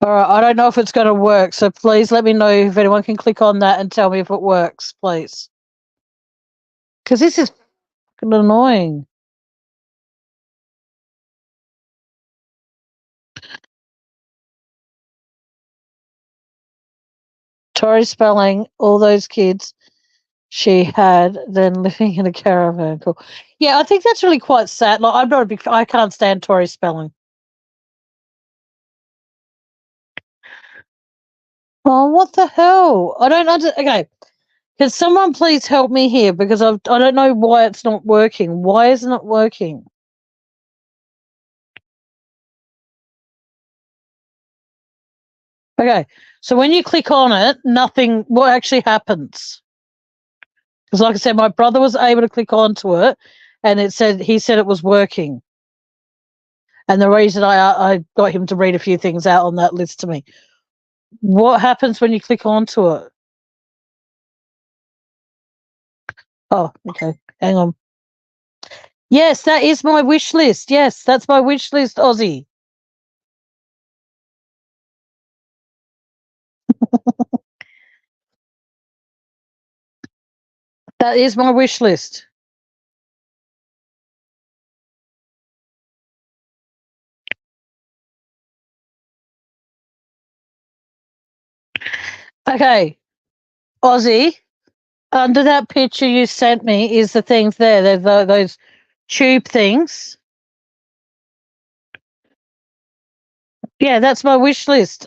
[SPEAKER 1] All right, I don't know if it's going to work, so please let me know if anyone can click on that and tell me if it works, please. Because this is fucking annoying. Tori Spelling, all those kids she had, then living in a caravan. Cool. Yeah, I think that's really quite sad. Like, I'm not a big. I can't stand Tori Spelling. Oh, what the hell? I don't under. Okay, can someone please help me here because I don't know why it's not working. Why isn't it working? Okay, so when you click on it, nothing. What actually happens? Because, like I said, my brother was able to click onto it, and he said it was working. And the reason I got him to read a few things out on that list to me. What happens when you click onto it? Oh, okay. Hang on. Yes, that is my wish list. Yes, that's my wish list, Aussie. That is my wish list. Okay, Aussie. Under that picture you sent me is the things there. There's those tube things. Yeah, that's my wish list.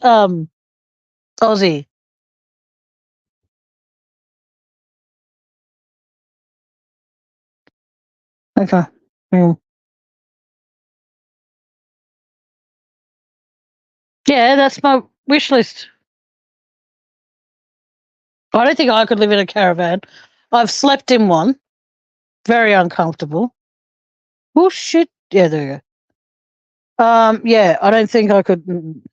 [SPEAKER 1] Aussie. Okay. Mm. Yeah, that's my wish list. I don't think I could live in a caravan. I've slept in one. Very uncomfortable. Oh shit. Yeah, there you go. Yeah, I don't think I could.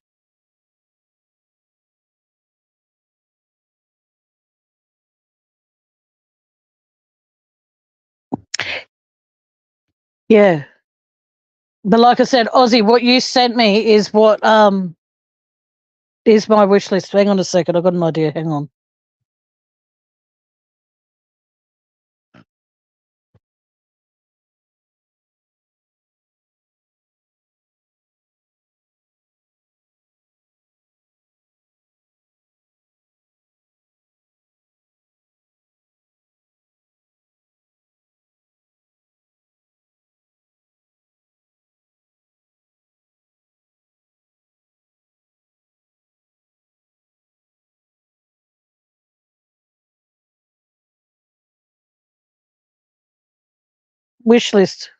[SPEAKER 1] Yeah. But like I said, Aussie, what you sent me is what is my wish list. Hang on a second, I've got an idea. Hang on. Wish list.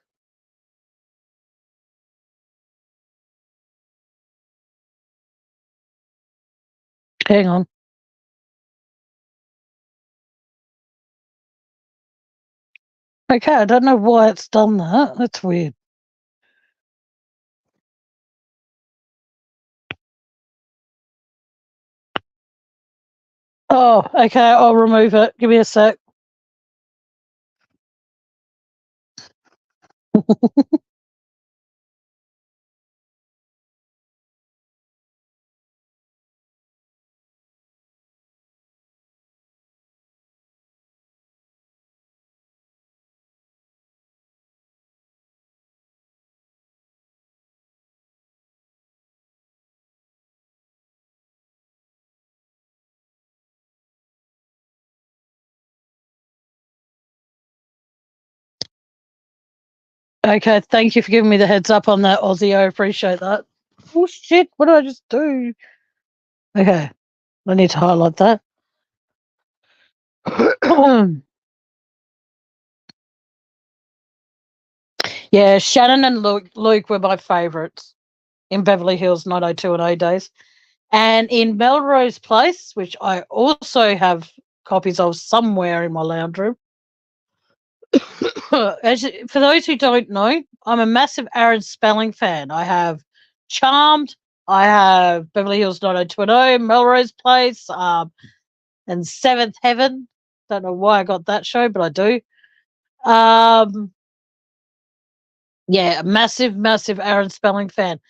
[SPEAKER 1] Hang on. Okay, I don't know why it's done that. That's weird. Oh, okay, I'll remove it. Give me a sec. Okay, thank you for giving me the heads up on that, Aussie. I appreciate that. Oh shit, what did I just do? Okay, I need to highlight that. Yeah, Shannon and Luke were my favourites in Beverly Hills 90210 days. And in Melrose Place, which I also have copies of somewhere in my lounge room, For those who don't know, I'm a massive Aaron Spelling fan. I have Charmed, I have Beverly Hills 90210, Melrose Place, and Seventh Heaven. Don't know why I got that show, but I do. Um, yeah, a massive, massive Aaron Spelling fan.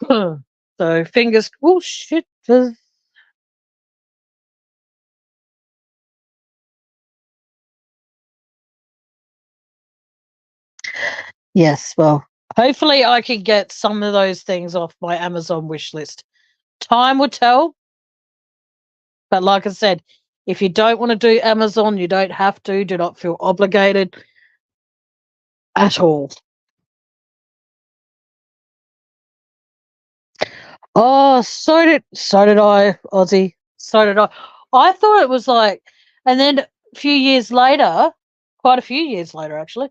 [SPEAKER 1] So fingers. Oh shit! Yes. Well, hopefully I can get some of those things off my Amazon wish list. Time will tell. But like I said, if you don't want to do Amazon, you don't have to. Do not feel obligated at all. Oh, so did I, Aussie. So did I. I thought it was like, and then a few years later, quite a few years later actually,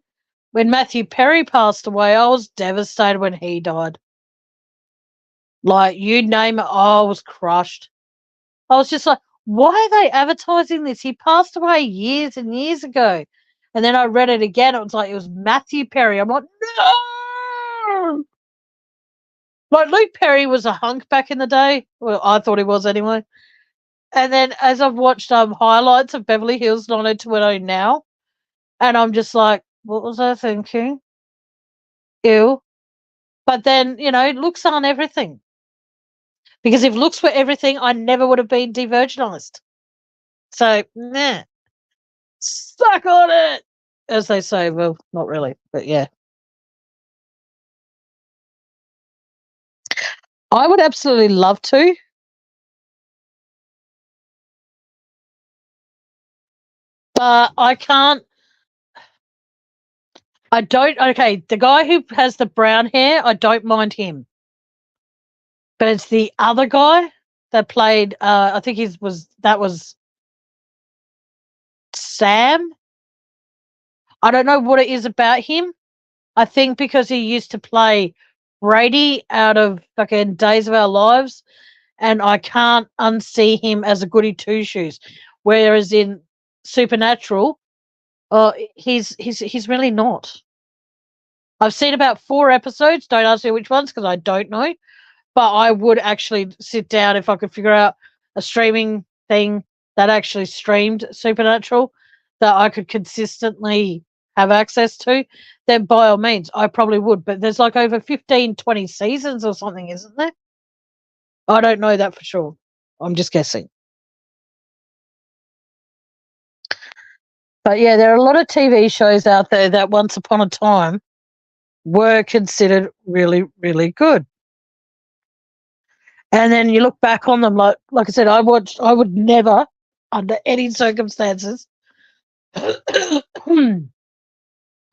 [SPEAKER 1] when Matthew Perry passed away, I was devastated when he died. Like you name it, I was crushed. I was just like, why are they advertising this? He passed away years and years ago. And then I read it again. It was like, it was Matthew Perry. I'm like, no! Like, Luke Perry was a hunk back in the day. Well, I thought he was anyway. And then as I've watched highlights of Beverly Hills 90210 now, and I'm just like, what was I thinking? Ew. But then, looks aren't everything. Because if looks were everything, I never would have been de-virginized. So, nah. Suck on it, as they say. Well, not really, but yeah. I would absolutely love to, but I can't. I don't. Okay, the guy who has the brown hair, I don't mind him, but it's the other guy that played. I think that was Sam. I don't know what it is about him. I think because he used to play Brady out of fucking Days of Our Lives, and I can't unsee him as a goody two shoes. Whereas in Supernatural, he's really not. I've seen about 4 episodes. Don't ask me which ones because I don't know. But I would actually sit down if I could figure out a streaming thing that actually streamed Supernatural that I could consistently have access to. Then by all means, I probably would. But there's like over 15, 20 seasons or something, isn't there? I don't know that for sure. I'm just guessing. But yeah, there are a lot of TV shows out there that once upon a time were considered really, really good. And then you look back on them, like I said, I would never, under any circumstances,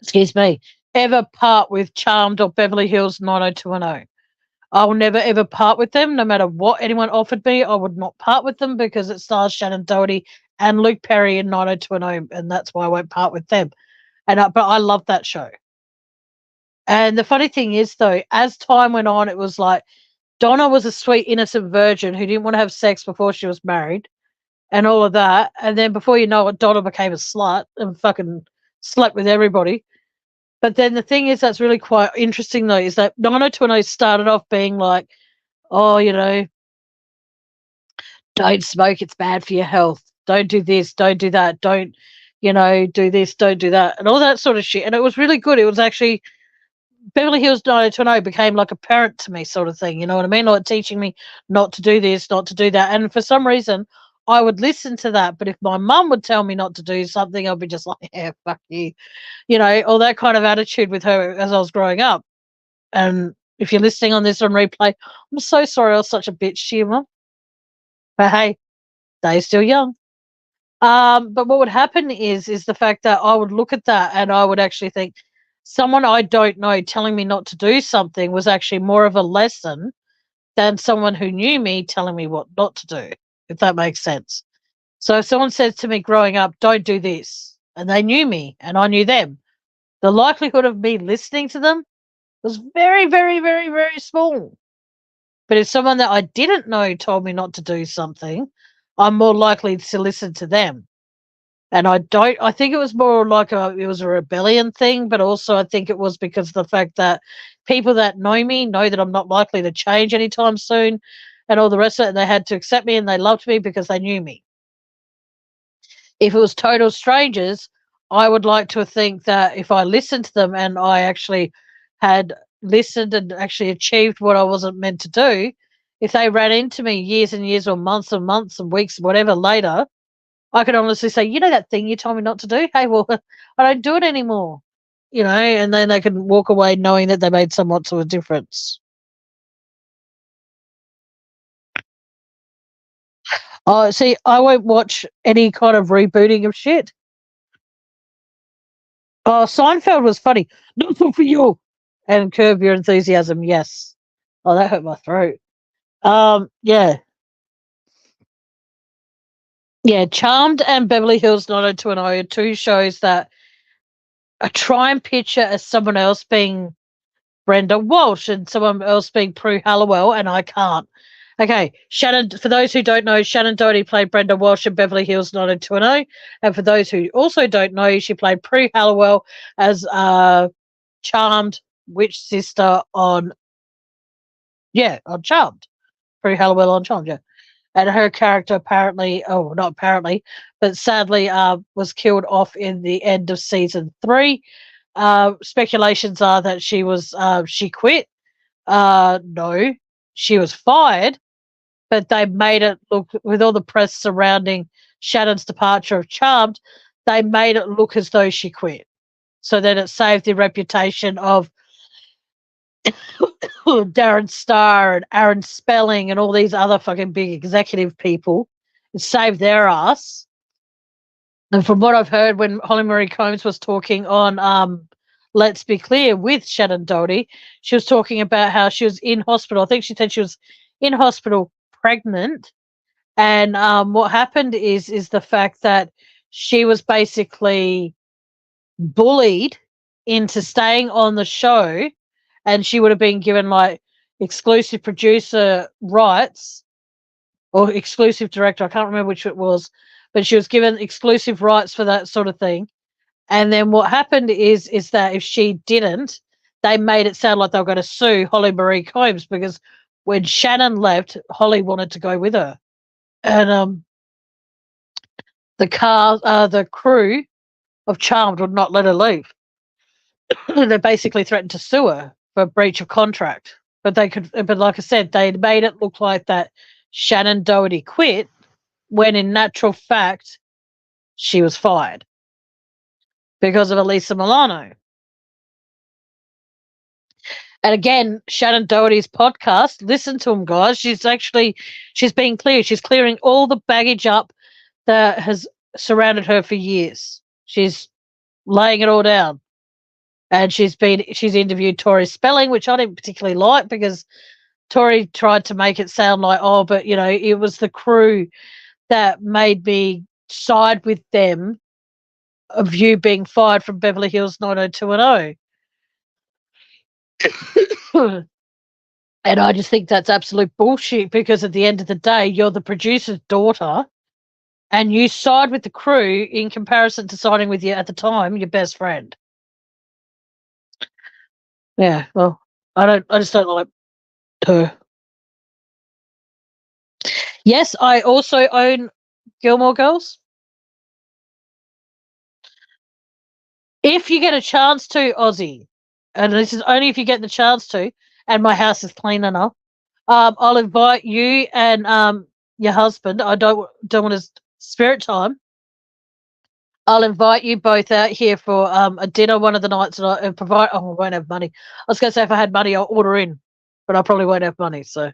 [SPEAKER 1] excuse me, ever part with Charmed or Beverly Hills 90210. I will never ever part with them, no matter what anyone offered me. I would not part with them because it stars Shannon Doherty and Luke Perry in 90210, and that's why I won't part with them. But I love that show. And the funny thing is, though, as time went on, it was like Donna was a sweet, innocent virgin who didn't want to have sex before she was married and all of that. And then before you know it, Donna became a slut and fucking slept with everybody. But then the thing is that's really quite interesting, though, is that 90210 started off being like, oh, don't smoke, it's bad for your health. Don't do this, don't do that, don't, do this, don't do that, and all that sort of shit. And it was really good. It was actually Beverly Hills 90210 became like a parent to me, sort of thing. You know what I mean? Like teaching me not to do this, not to do that. And for some reason, I would listen to that. But if my mum would tell me not to do something, I'd be just like, yeah, fuck you. All that kind of attitude with her as I was growing up. And if you're listening on this on replay, I'm so sorry I was such a bitch to you, mum. But hey, they're still young. But what would happen is the fact that I would look at that and I would actually think someone I don't know telling me not to do something was actually more of a lesson than someone who knew me telling me what not to do, if that makes sense. So if someone says to me growing up, don't do this, and they knew me and I knew them, the likelihood of me listening to them was very, very, very, very small. But if someone that I didn't know told me not to do something, I'm more likely to listen to them. And I think it was more like it was a rebellion thing, but also I think it was because of the fact that people that know me know that I'm not likely to change anytime soon and all the rest of it. And they had to accept me and they loved me because they knew me. If it was total strangers, I would like to think that if I listened to them and I actually had listened and actually achieved what I wasn't meant to do, if they ran into me years and years or months and weeks, whatever later, I could honestly say, you know, that thing you told me not to do? Hey, well, I don't do it anymore, and then they can walk away knowing that they made somewhat of a difference. Oh, see, I won't watch any kind of rebooting of shit. Oh, Seinfeld was funny. Not for you. And Curb Your Enthusiasm, yes. Oh, that hurt my throat. Yeah. Yeah, Charmed and Beverly Hills 90210 are two shows that I try and picture as someone else being Brenda Walsh and someone else being Prue Halliwell, and I can't. Okay, Shannon, for those who don't know, Shannon Doherty played Brenda Walsh in Beverly Hills 90210. And for those who also don't know, she played Prue Halliwell as Charmed witch sister on Charmed. Prue Halliwell on Charmed, yeah. And her character apparently, oh, not apparently, but sadly was killed off in the end of season 3. Speculations are that she quit. No, she was fired, but they made it look, with all the press surrounding Shannon's departure of Charmed, they made it look as though she quit. So that it saved the reputation of Darren Star and Aaron Spelling and all these other fucking big executive people. It saved their ass. And from what I've heard, when Holly Marie Combs was talking on Let's Be Clear with Shannon Doherty, she was talking about how she was in hospital. I think she said she was in hospital pregnant. And what happened is the fact that she was basically bullied into staying on the show, and she would have been given like exclusive producer rights or exclusive director. I can't remember which it was, but she was given exclusive rights for that sort of thing. And then what happened is that if she didn't, they made it sound like they were going to sue Holly Marie Combs because when Shannon left, Holly wanted to go with her, and the crew of Charmed would not let her leave. They basically threatened to sue her for breach of contract. But like I said, they made it look like that Shannon Doherty quit when in natural fact she was fired because of Elisa Milano. And again, Shannon Doherty's podcast, listen to him, guys. She's being clear. She's clearing all the baggage up that has surrounded her for years. She's laying it all down. And she's interviewed Tori Spelling, which I didn't particularly like because Tori tried to make it sound like, oh, but it was the crew that made me side with them of you being fired from Beverly Hills 90210. And I just think that's absolute bullshit because at the end of the day, you're the producer's daughter and you side with the crew in comparison to siding with you at the time, your best friend. Yeah, well, I just don't like her. Yes, I also own Gilmore Girls. If you get a chance to, Aussie, and this is only if you get the chance to, and my house is clean enough, I'll invite you and your husband. I don't want to spirit time. I'll invite you both out here for a dinner one of the nights, and I provide. Oh, I won't have money. I was going to say if I had money, I'll order in, but I probably won't have money. So,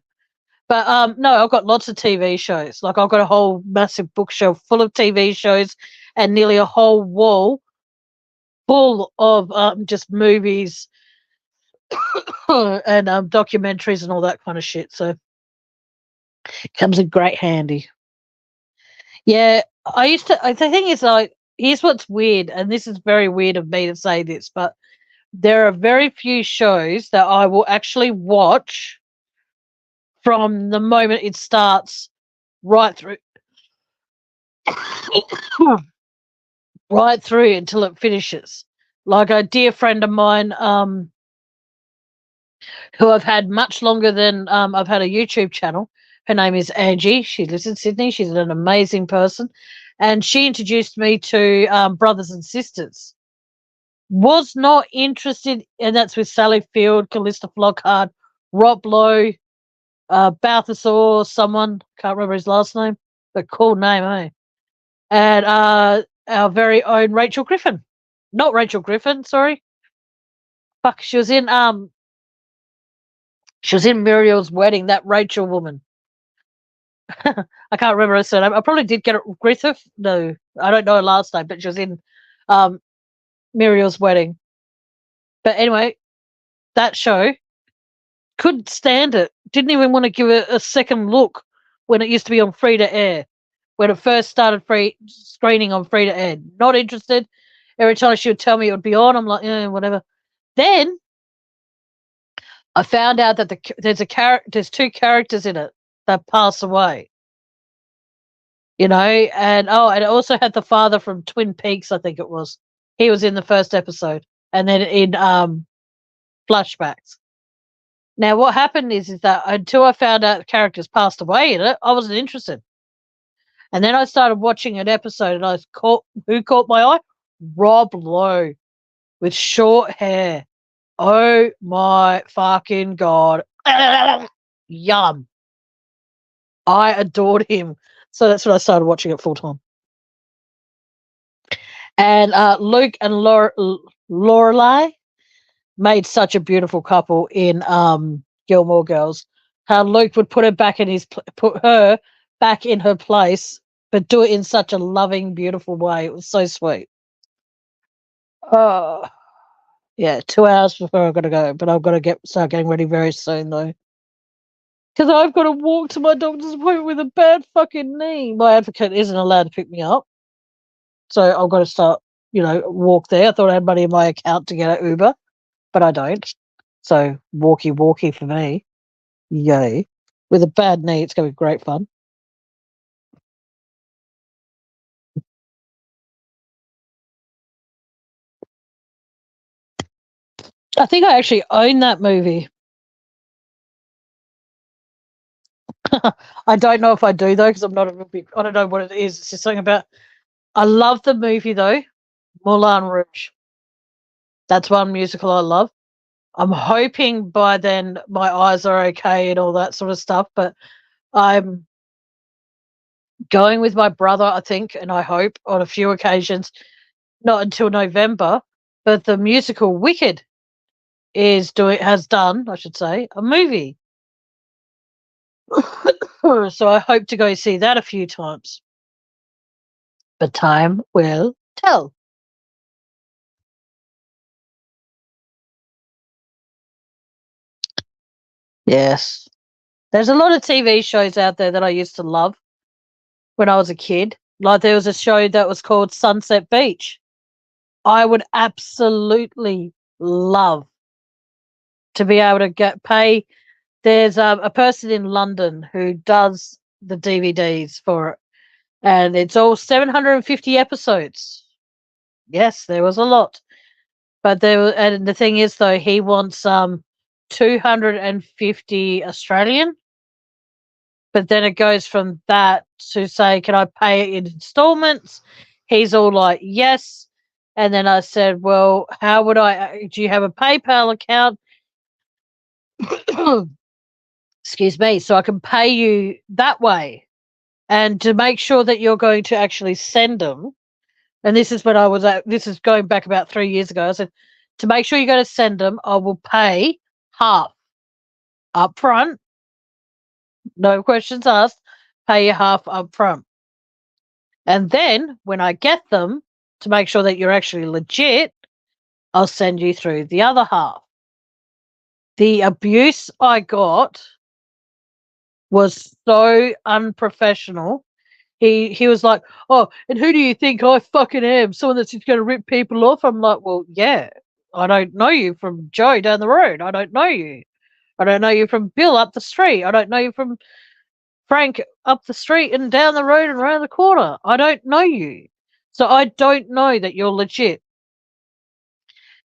[SPEAKER 1] but no, I've got lots of TV shows. Like I've got a whole massive bookshelf full of TV shows, and nearly a whole wall full of just movies and documentaries and all that kind of shit. So it comes in great handy. Yeah, the thing is, like, here's what's weird, and this is very weird of me to say this, but there are very few shows that I will actually watch from the moment it starts right through right through until it finishes. Like a dear friend of mine, who I've had much longer than I've had a YouTube channel. Her name is Angie. She lives in Sydney. She's an amazing person. And she introduced me to Brothers and Sisters. Was not interested, and that's with Sally Field, Callista Flockhart, Rob Lowe, Balthasar, someone, can't remember his last name, but cool name, eh? And our very own Rachel Griffin. Not Rachel Griffin, sorry. Fuck, she was in Muriel's Wedding, that Rachel woman. I can't remember her surname. I probably did get it. Griffith? No, I don't know her last name, but she was in um, Muriel's Wedding. But anyway, that show, couldn't stand it. Didn't even want to give it a second look when it used to be on free to air. When it first started free screening on free to air. Not interested. Every time she would tell me it would be on, I'm like, whatever. Then I found out that there's two characters in it that pass away. And it also had the father from Twin Peaks, I think it was. He was in the first episode, and then in flashbacks. Now, what happened is that until I found out the characters passed away in it, I wasn't interested. And then I started watching an episode, and who caught my eye? Rob Lowe with short hair. Oh my fucking God. Yum. I adored him. So that's when I started watching it full time. And Luke and Lorelai made such a beautiful couple in Gilmore Girls. How Luke would put her back in her place, but do it in such a loving, beautiful way. It was so sweet. Oh, yeah, 2 hours before I've got to go, but I've got to start getting ready very soon though. Because I've got to walk to my doctor's appointment with a bad fucking knee. My advocate isn't allowed to pick me up. So I've got to start, walk there. I thought I had money in my account to get an Uber, but I don't. So walkie for me. Yay. With a bad knee, it's going to be great fun. I think I actually own that movie. I don't know if I do, though, because I'm not a big, I don't know what it is. It's just something about, I love the movie, though, Moulin Rouge. That's one musical I love. I'm hoping by then my eyes are okay and all that sort of stuff, but I'm going with my brother, I think, and I hope on a few occasions, not until November, but the musical Wicked has done, I should say, a movie. So I hope to go see that a few times. But time will tell. Yes. There's a lot of TV shows out there that I used to love when I was a kid. Like there was a show that was called Sunset Beach. I would absolutely love to be able to pay. There's a person in London who does the DVDs for it, and it's all 750 episodes. Yes, there was a lot, but and the thing is though, he wants 250 Australian, but then it goes from that to say, can I pay it in installments? He's all like, yes. And then I said, well, how would do you have a PayPal account? Excuse me, so I can pay you that way. And to make sure that you're going to actually send them, and this is when this is going back about 3 years ago. I said, to make sure you're going to send them, I will pay half up front. No questions asked. Pay you half up front. And then when I get them, to make sure that you're actually legit, I'll send you through the other half. The abuse I got was so unprofessional. He was like, oh, and who do you think I fucking am? Someone that's just going to rip people off? I'm like, well, yeah, I don't know you from Joe down the road. I don't know you. I don't know you from Bill up the street. I don't know you from Frank up the street and down the road and around the corner. I don't know you. So I don't know that you're legit.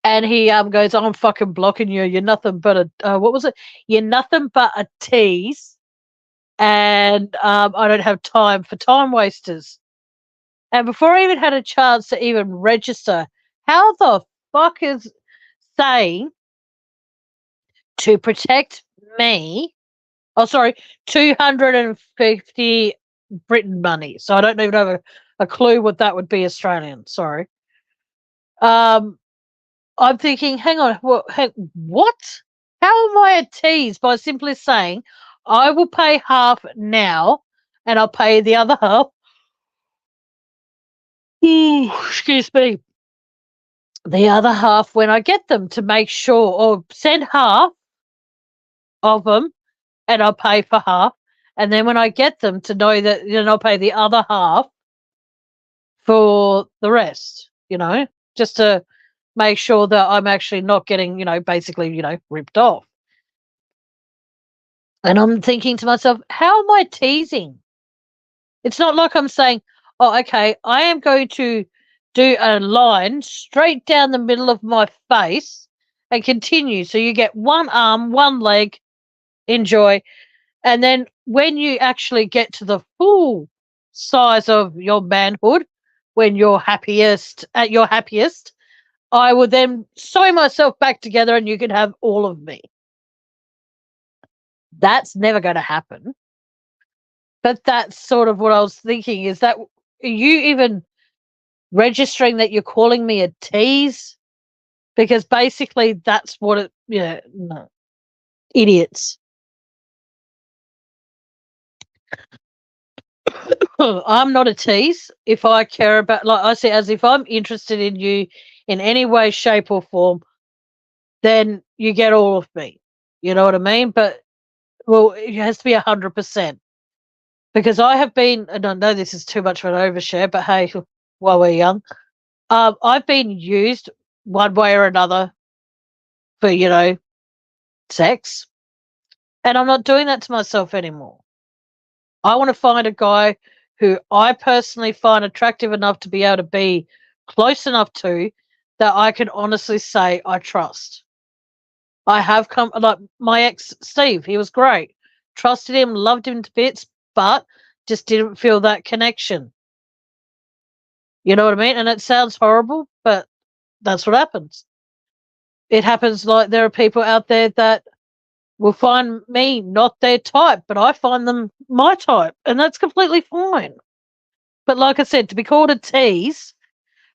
[SPEAKER 1] And he goes, I'm fucking blocking you. You're nothing but what was it? You're nothing but a tease. And I don't have time for time wasters. And before I even had a chance to even register, how the fuck is saying to protect me? Oh, sorry, 250 Britain money. So I don't even have a clue what that would be Australian. Sorry. Um, I'm thinking, hang on, what? How am I a tease by simply saying I will pay half now and I'll pay the other half? Ooh, excuse me. The other half when I get them to make sure, or send half of them and I'll pay for half. And then when I get them to know that, I'll pay the other half for the rest, just to make sure that I'm actually not getting, basically, ripped off. And I'm thinking to myself, how am I teasing? It's not like I'm saying, oh, okay, I am going to do a line straight down the middle of my face and continue. So you get one arm, one leg, enjoy. And then when you actually get to the full size of your manhood, when you're happiest, at your happiest, I will then sew myself back together and you can have all of me. That's never going to happen. But that's sort of what I was thinking, is that, are you even registering that you're calling me a tease? Because basically that's what it, no. Idiots. I'm not a tease. If I care about, like I say, as if I'm interested in you in any way, shape, or form, then you get all of me. You know what I mean? But, well, it has to be 100%. Because I have been, and I know this is too much of an overshare, but hey, while we're young, I've been used one way or another for, sex. And I'm not doing that to myself anymore. I want to find a guy who I personally find attractive enough to be able to be close enough to, that I can honestly say I trust. I have come, like my ex Steve, he was great. Trusted him, loved him to bits, but just didn't feel that connection. You know what I mean? And it sounds horrible, but that's what happens. It happens, like there are people out there that will find me not their type, but I find them my type, and that's completely fine. But like I said, to be called a tease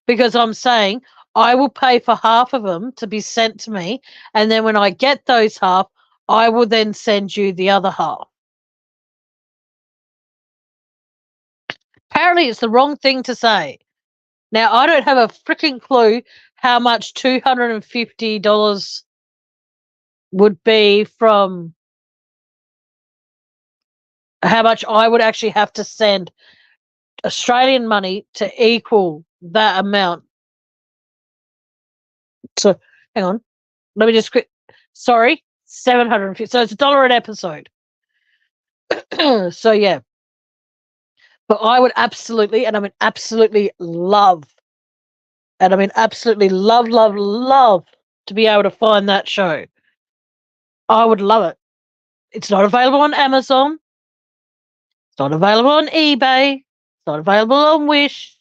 [SPEAKER 1] because I'm saying I will pay for half of them to be sent to me, and then when I get those half, I will then send you the other half. Apparently, it's the wrong thing to say. Now, I don't have a freaking clue how much $250 would be, from how much I would actually have to send Australian money to equal that amount. So, hang on. Let me just quick. Sorry, 750. So it's $1 an episode. So yeah. But I would absolutely, and I mean absolutely love, and I mean absolutely love, love, love to be able to find that show. I would love it. It's not available on Amazon. It's not available on eBay. It's not available on Wish.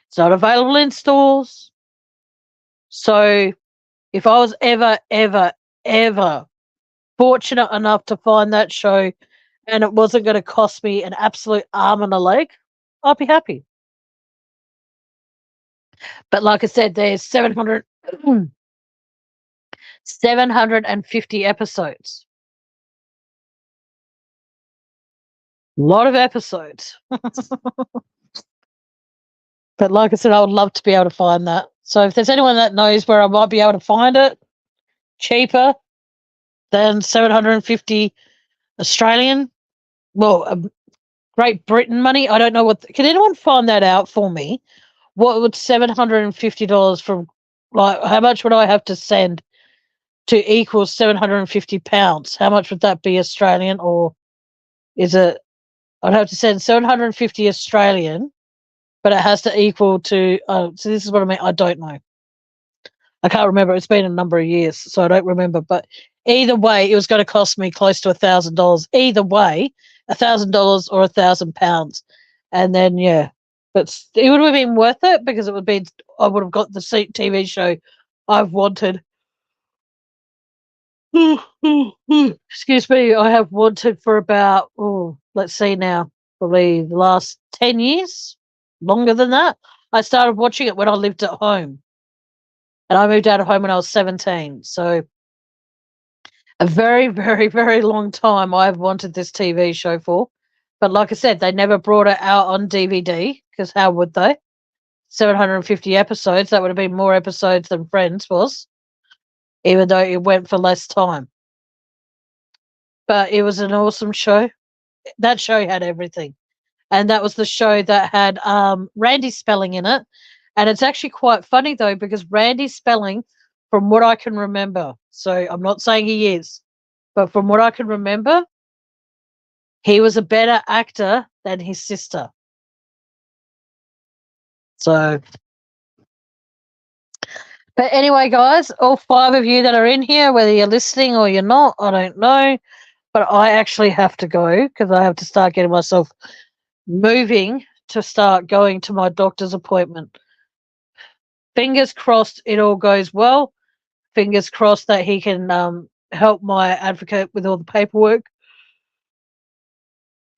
[SPEAKER 1] It's not available in stores. So if I was ever, ever, ever fortunate enough to find that show and it wasn't going to cost me an absolute arm and a leg, I'd be happy. But like I said, there's 750 episodes. A lot of episodes. But like I said, I would love to be able to find that. So if there's anyone that knows where I might be able to find it cheaper than 750 Australian, well, Great Britain money, I don't know what. Can anyone find that out for me? What would $750 from, like, how much would I have to send to equal £750? How much would that be Australian, or is it? I'd have to send 750 Australian but it has to equal to. So this is what I mean. I don't know. I can't remember. It's been a number of years, so I don't remember. But either way, it was going to cost me close to $1,000. Either way, $1,000 or £1,000, and then yeah, but it would have been worth it because it would be. I would have got the TV show I've wanted. Excuse me. I have wanted for about let's see now, probably the last 10 years, longer than that. I started watching it when I lived at home. And I moved out of home when I was 17. So a very, very, very long time I've wanted this TV show for. But like I said, they never brought it out on DVD because how would they? 750 episodes. That would have been more episodes than Friends was, even though it went for less time. But it was an awesome show. That show had everything. And that was the show that had Randy Spelling in it. And it's actually quite funny though, because Randy Spelling, from what I can remember, so I'm not saying he is, but from what I can remember, he was a better actor than his sister. So, but anyway, guys, all 5 of you that are in here, whether you're listening or you're not, I don't know, but I actually have to go because I have to start getting myself moving to start going to my doctor's appointment. Fingers crossed it all goes well. Fingers crossed that he can help my advocate with all the paperwork.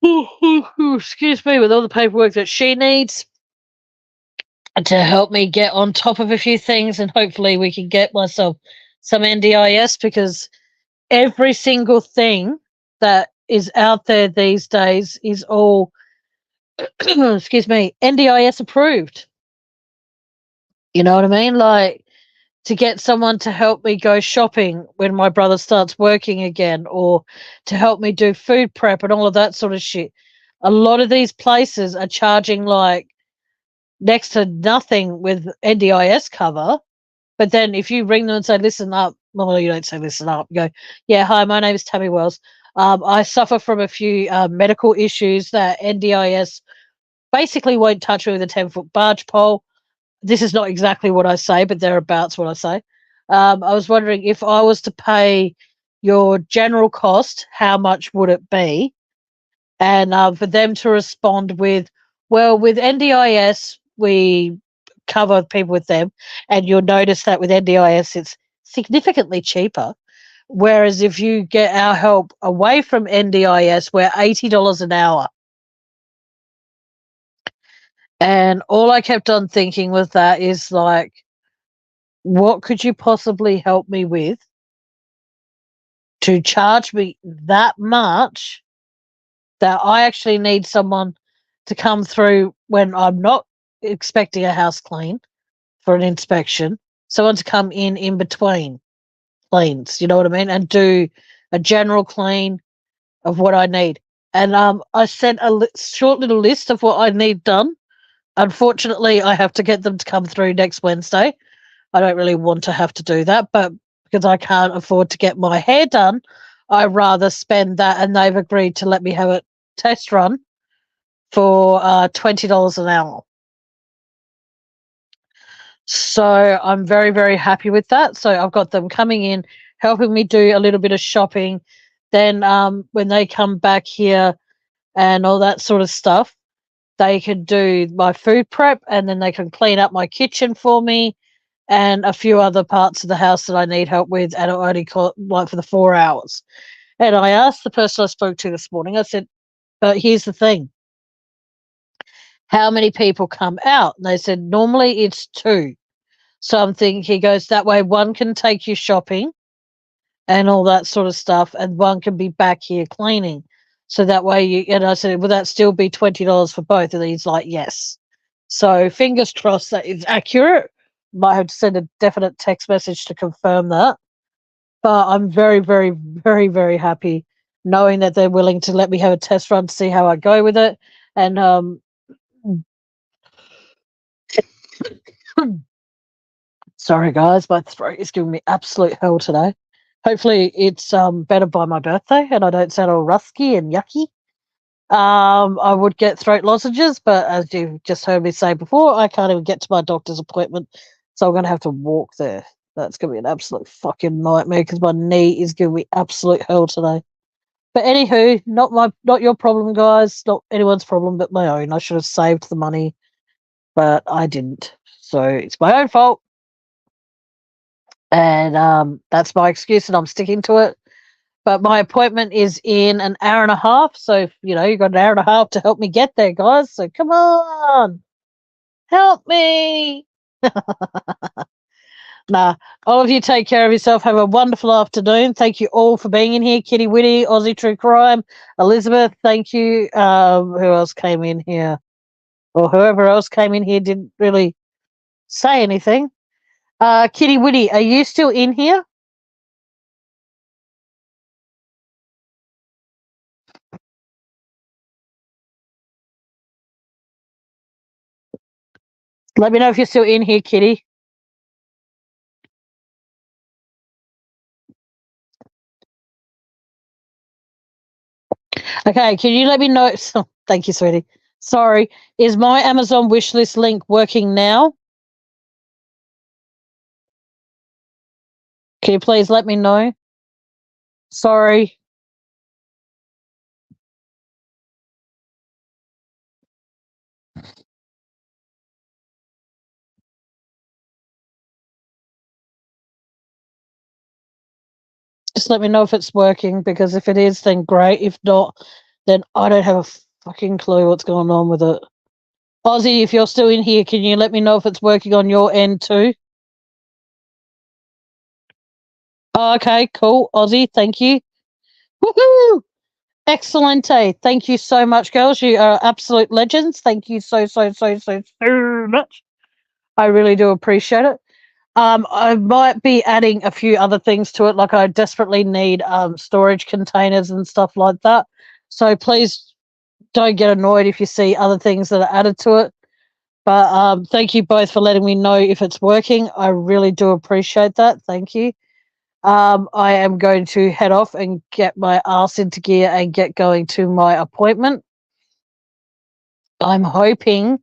[SPEAKER 1] Excuse me, with all the paperwork that she needs to help me get on top of a few things, and hopefully we can get myself some NDIS because every single thing that is out there these days is all, excuse me, NDIS approved. You know what I mean? Like, to get someone to help me go shopping when my brother starts working again, or to help me do food prep and all of that sort of shit. A lot of these places are charging like next to nothing with NDIS cover. But then if you ring them and say, listen up, well, you don't say listen up. You go, yeah, hi, my name is Tammy Wells. I suffer from a few medical issues that NDIS basically won't touch me with a 10-foot barge pole. This is not exactly what I say, but thereabouts what I say. I was wondering if I was to pay your general cost, how much would it be? And for them to respond with, well, with NDIS, we cover people with them. And you'll notice that with NDIS, it's significantly cheaper. Whereas if you get our help away from NDIS, we're $80 an hour. And all I kept on thinking with that is like, what could you possibly help me with to charge me that much that I actually need someone to come through when I'm not expecting a house clean for an inspection, someone to come in between cleans, you know what I mean, and do a general clean of what I need. And I sent a short little list of what I need done. Unfortunately, I have to get them to come through next Wednesday. I don't really want to have to do that, but because I can't afford to get my hair done, I rather spend that, and they've agreed to let me have a test run for $20 an hour. So I'm very, very happy with that. So I've got them coming in, helping me do a little bit of shopping. Then when they come back here and all that sort of stuff, they can do my food prep, and then they can clean up my kitchen for me and a few other parts of the house that I need help with, and it'll only cost like for the 4 hours. And I asked the person I spoke to this morning, I said, but here's the thing. How many people come out? And they said, normally it's 2. So I'm thinking, he goes, that way one can take you shopping and all that sort of stuff, and one can be back here cleaning. So that way you, and I said, will that still be $20 for both? And he's like, yes. So fingers crossed that is accurate. Might have to send a definite text message to confirm that. But I'm very, very, very, very happy knowing that they're willing to let me have a test run to see how I go with it. And sorry guys, my throat is giving me absolute hell today. Hopefully it's better by my birthday and I don't sound all rusky and yucky. I would get throat lozenges, but as you just heard me say before, I can't even get to my doctor's appointment, so I'm going to have to walk there. That's going to be an absolute fucking nightmare because my knee is going to be absolute hell today. But anywho, not your problem, guys. Not anyone's problem, but my own. I should have saved the money, but I didn't. So it's my own fault, and that's my excuse, and I'm sticking to it. But my appointment is in an hour and a half, so you got an hour and a half to help me get there, guys. So come on, help me. Nah, all of you take care of yourself. Have a wonderful afternoon. Thank you all for being in here. Kitty Witty, Aussie True Crime, Elizabeth, thank you. Who else came in here? Or whoever else came in here didn't really say anything. Kitty Witty, are you still in here? Let me know if you're still in here, Kitty. Okay, can you let me know? Thank you, sweetie. Sorry, is my Amazon wishlist link working now? Can you please let me know? Sorry. Just let me know if it's working, because if it is, then great. If not, then I don't have a fucking clue what's going on with it. Ozzy, if you're still in here, can you let me know if it's working on your end too? Oh, okay, cool. Ozzy, thank you. Woohoo! Excellente. Thank you so much, girls. You are absolute legends. Thank you so much. I really do appreciate it. I might be adding a few other things to it, like I desperately need storage containers and stuff like that. So please don't get annoyed if you see other things that are added to it. But thank you both for letting me know if it's working. I really do appreciate that. Thank you. I am going to head off and get my ass into gear and get going to my appointment. I'm hoping,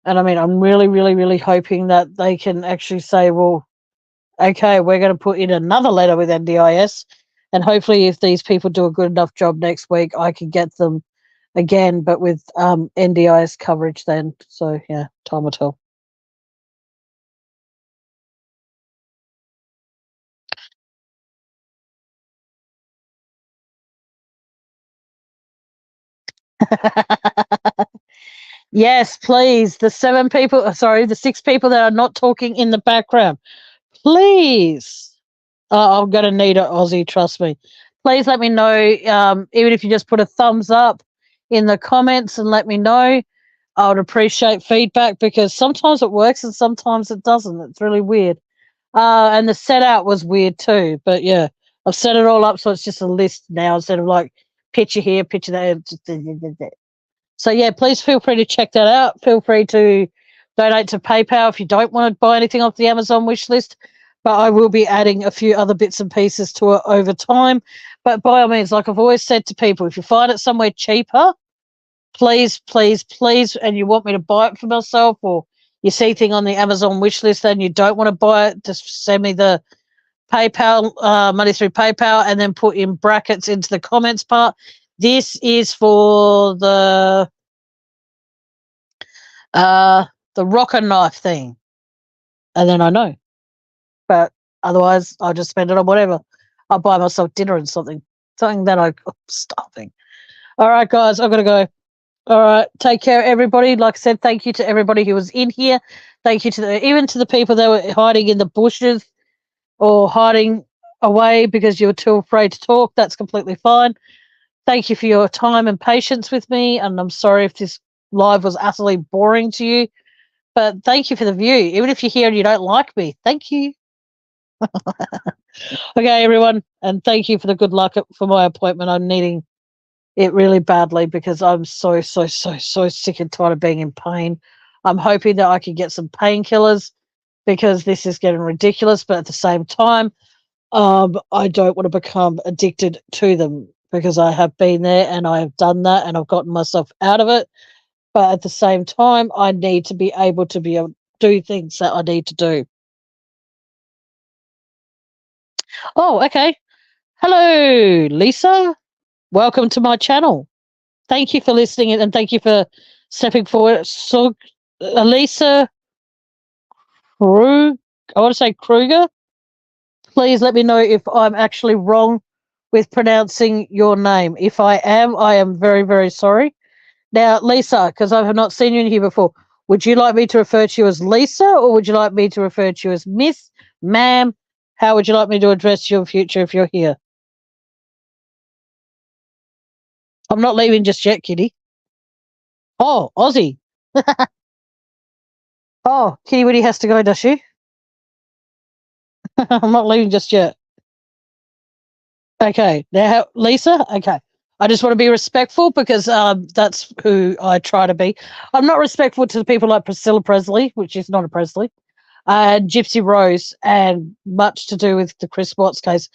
[SPEAKER 1] and I mean, I'm really, really, really hoping that they can actually say, well, okay, we're going to put in another letter with NDIS. And hopefully, if these people do a good enough job next week, I can get them again, but with NDIS coverage then. So, yeah, time will tell. Yes, please. The the 6 people that are not talking in the background, please. I'm going to need it, Aussie, trust me. Please let me know, even if you just put a thumbs up in the comments and let me know. I would appreciate feedback, because sometimes it works and sometimes it doesn't. It's really weird. And the set out was weird too. But yeah, I've set it all up so it's just a list now instead of like picture here, picture there. So yeah, please feel free to check that out. Feel free to donate to PayPal if you don't want to buy anything off the Amazon wish list. But I will be adding a few other bits and pieces to it over time. But by all means, like I've always said to people, if you find it somewhere cheaper, please, please, please, and you want me to buy it for myself, or you see thing on the Amazon wish list and you don't want to buy it, just send me the PayPal money through PayPal, and then put in brackets into the comments part. This is for the rocker knife thing, and then I know. But otherwise, I'll just spend it on whatever. I'll buy myself dinner and something that I'm starving. All right, guys, I've got to go. All right, take care, everybody. Like I said, thank you to everybody who was in here. Thank you to even to the people that were hiding in the bushes or hiding away because you were too afraid to talk. That's completely fine. Thank you for your time and patience with me, and I'm sorry if this live was utterly boring to you, but thank you for the view. Even if you're here and you don't like me, thank you. Okay, everyone, and thank you for the good luck for my appointment. I'm needing it really badly because I'm so sick and tired of being in pain. I'm hoping that I can get some painkillers because this is getting ridiculous, but at the same time, I don't want to become addicted to them because I have been there and I have done that and I've gotten myself out of it. But at the same time, I need to be able to do things that I need to do. Oh, okay. Hello, Lisa. Welcome to my channel. Thank you for listening and thank you for stepping forward. So, Lisa Krug, I want to say Kruger. Please let me know if I'm actually wrong with pronouncing your name. If I am very, very sorry. Now, Lisa, because I have not seen you in here before, would you like me to refer to you as Lisa or would you like me to refer to you as Miss, Ma'am? How would you like me to address you in future if you're here? I'm not leaving just yet, kitty. Oh, Aussie. Oh, Kitty Witty has to go, does she? I'm not leaving just yet. Okay, now Lisa. Okay, I just want to be respectful because that's who I try to be. I'm not respectful to the people like Priscilla Presley, which is not a Presley, and Gypsy Rose, and much to do with the Chris Watts case.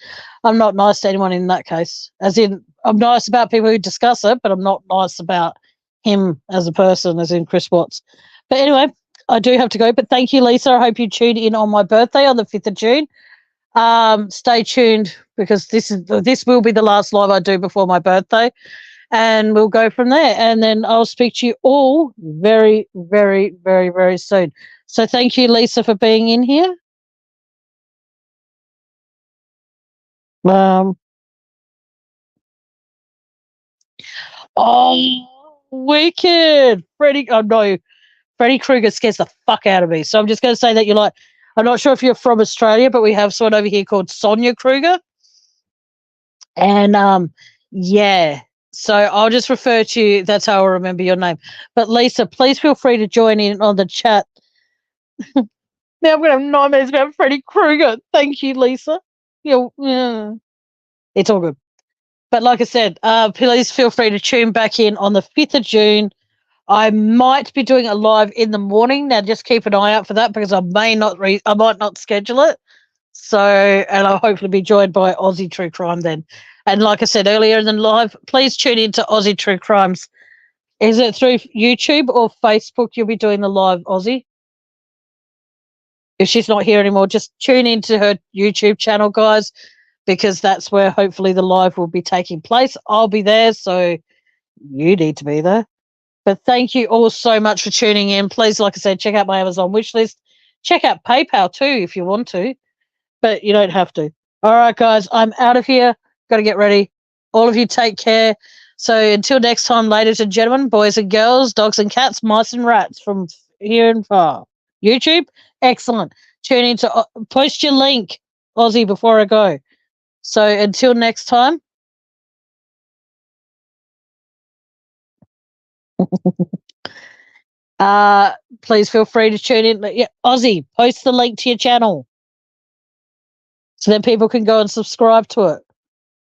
[SPEAKER 1] I'm not nice to anyone in that case. As in, I'm nice about people who discuss it, but I'm not nice about him as a person, as in Chris Watts. But anyway, I do have to go. But thank you, Lisa. I hope you tuned in on my birthday on the 5th of June. Stay tuned because this will be the last live I do before my birthday, and we'll go from there. And then I'll speak to you all very, very, very, very soon. So thank you, Lisa, for being in here. Oh, wicked, Freddie! Oh no, Freddie Krueger scares the fuck out of me. So I'm just going to say that you're like, I'm not sure if you're from Australia, but we have someone over here called Sonia Kruger. And yeah, so I'll just refer to you. That's how I'll remember your name. But Lisa, please feel free to join in on the chat. Now I'm going to have nightmares about Freddy Krueger. Thank you, Lisa. Yeah, it's all good. But like I said, please feel free to tune back in on the 5th of June. I might be doing a live in the morning. Now just keep an eye out for that because I might not schedule it. So, and I'll hopefully be joined by Aussie True Crime then. And like I said earlier in the live, please tune into Aussie True Crimes. Is it through YouTube or Facebook you'll be doing the live, Aussie? If she's not here anymore, just tune into her YouTube channel, guys, because that's where hopefully the live will be taking place. I'll be there, so you need to be there. But thank you all so much for tuning in. Please, like I said, check out my Amazon wish list. Check out PayPal too if you want to, but you don't have to. All right, guys, I'm out of here. Got to get ready. All of you take care. So until next time, ladies and gentlemen, boys and girls, dogs and cats, mice and rats from here and far. YouTube, excellent. Tune in to post your link, Aussie, before I go. So until next time. Please feel free to tune in. Yeah, Aussie, post the link to your channel so that people can go and subscribe to it.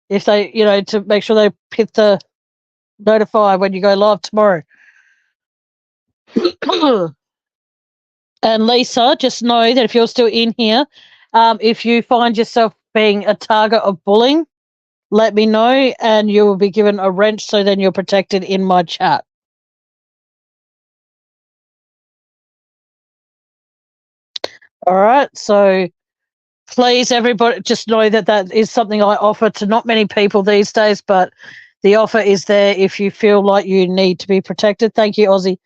[SPEAKER 1] If they, to make sure they hit the notify when you go live tomorrow. And Lisa, just know that if you're still in here, if you find yourself being a target of bullying, let me know and you will be given a wrench so then you're protected in my chat. All right. So please, everybody, just know that that is something I offer to not many people these days, but the offer is there if you feel like you need to be protected. Thank you, Aussie.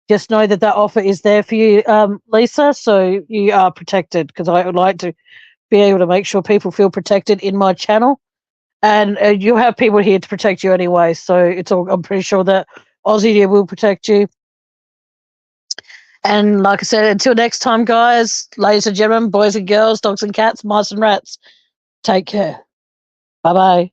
[SPEAKER 1] Just know that that offer is there for you, Lisa, so you are protected because I would like to be able to make sure people feel protected in my channel. And you have people here to protect you anyway, so it's all. I'm pretty sure that Aussie will protect you. And like I said, until next time, guys, ladies and gentlemen, boys and girls, dogs and cats, mice and rats, take care. Bye-bye.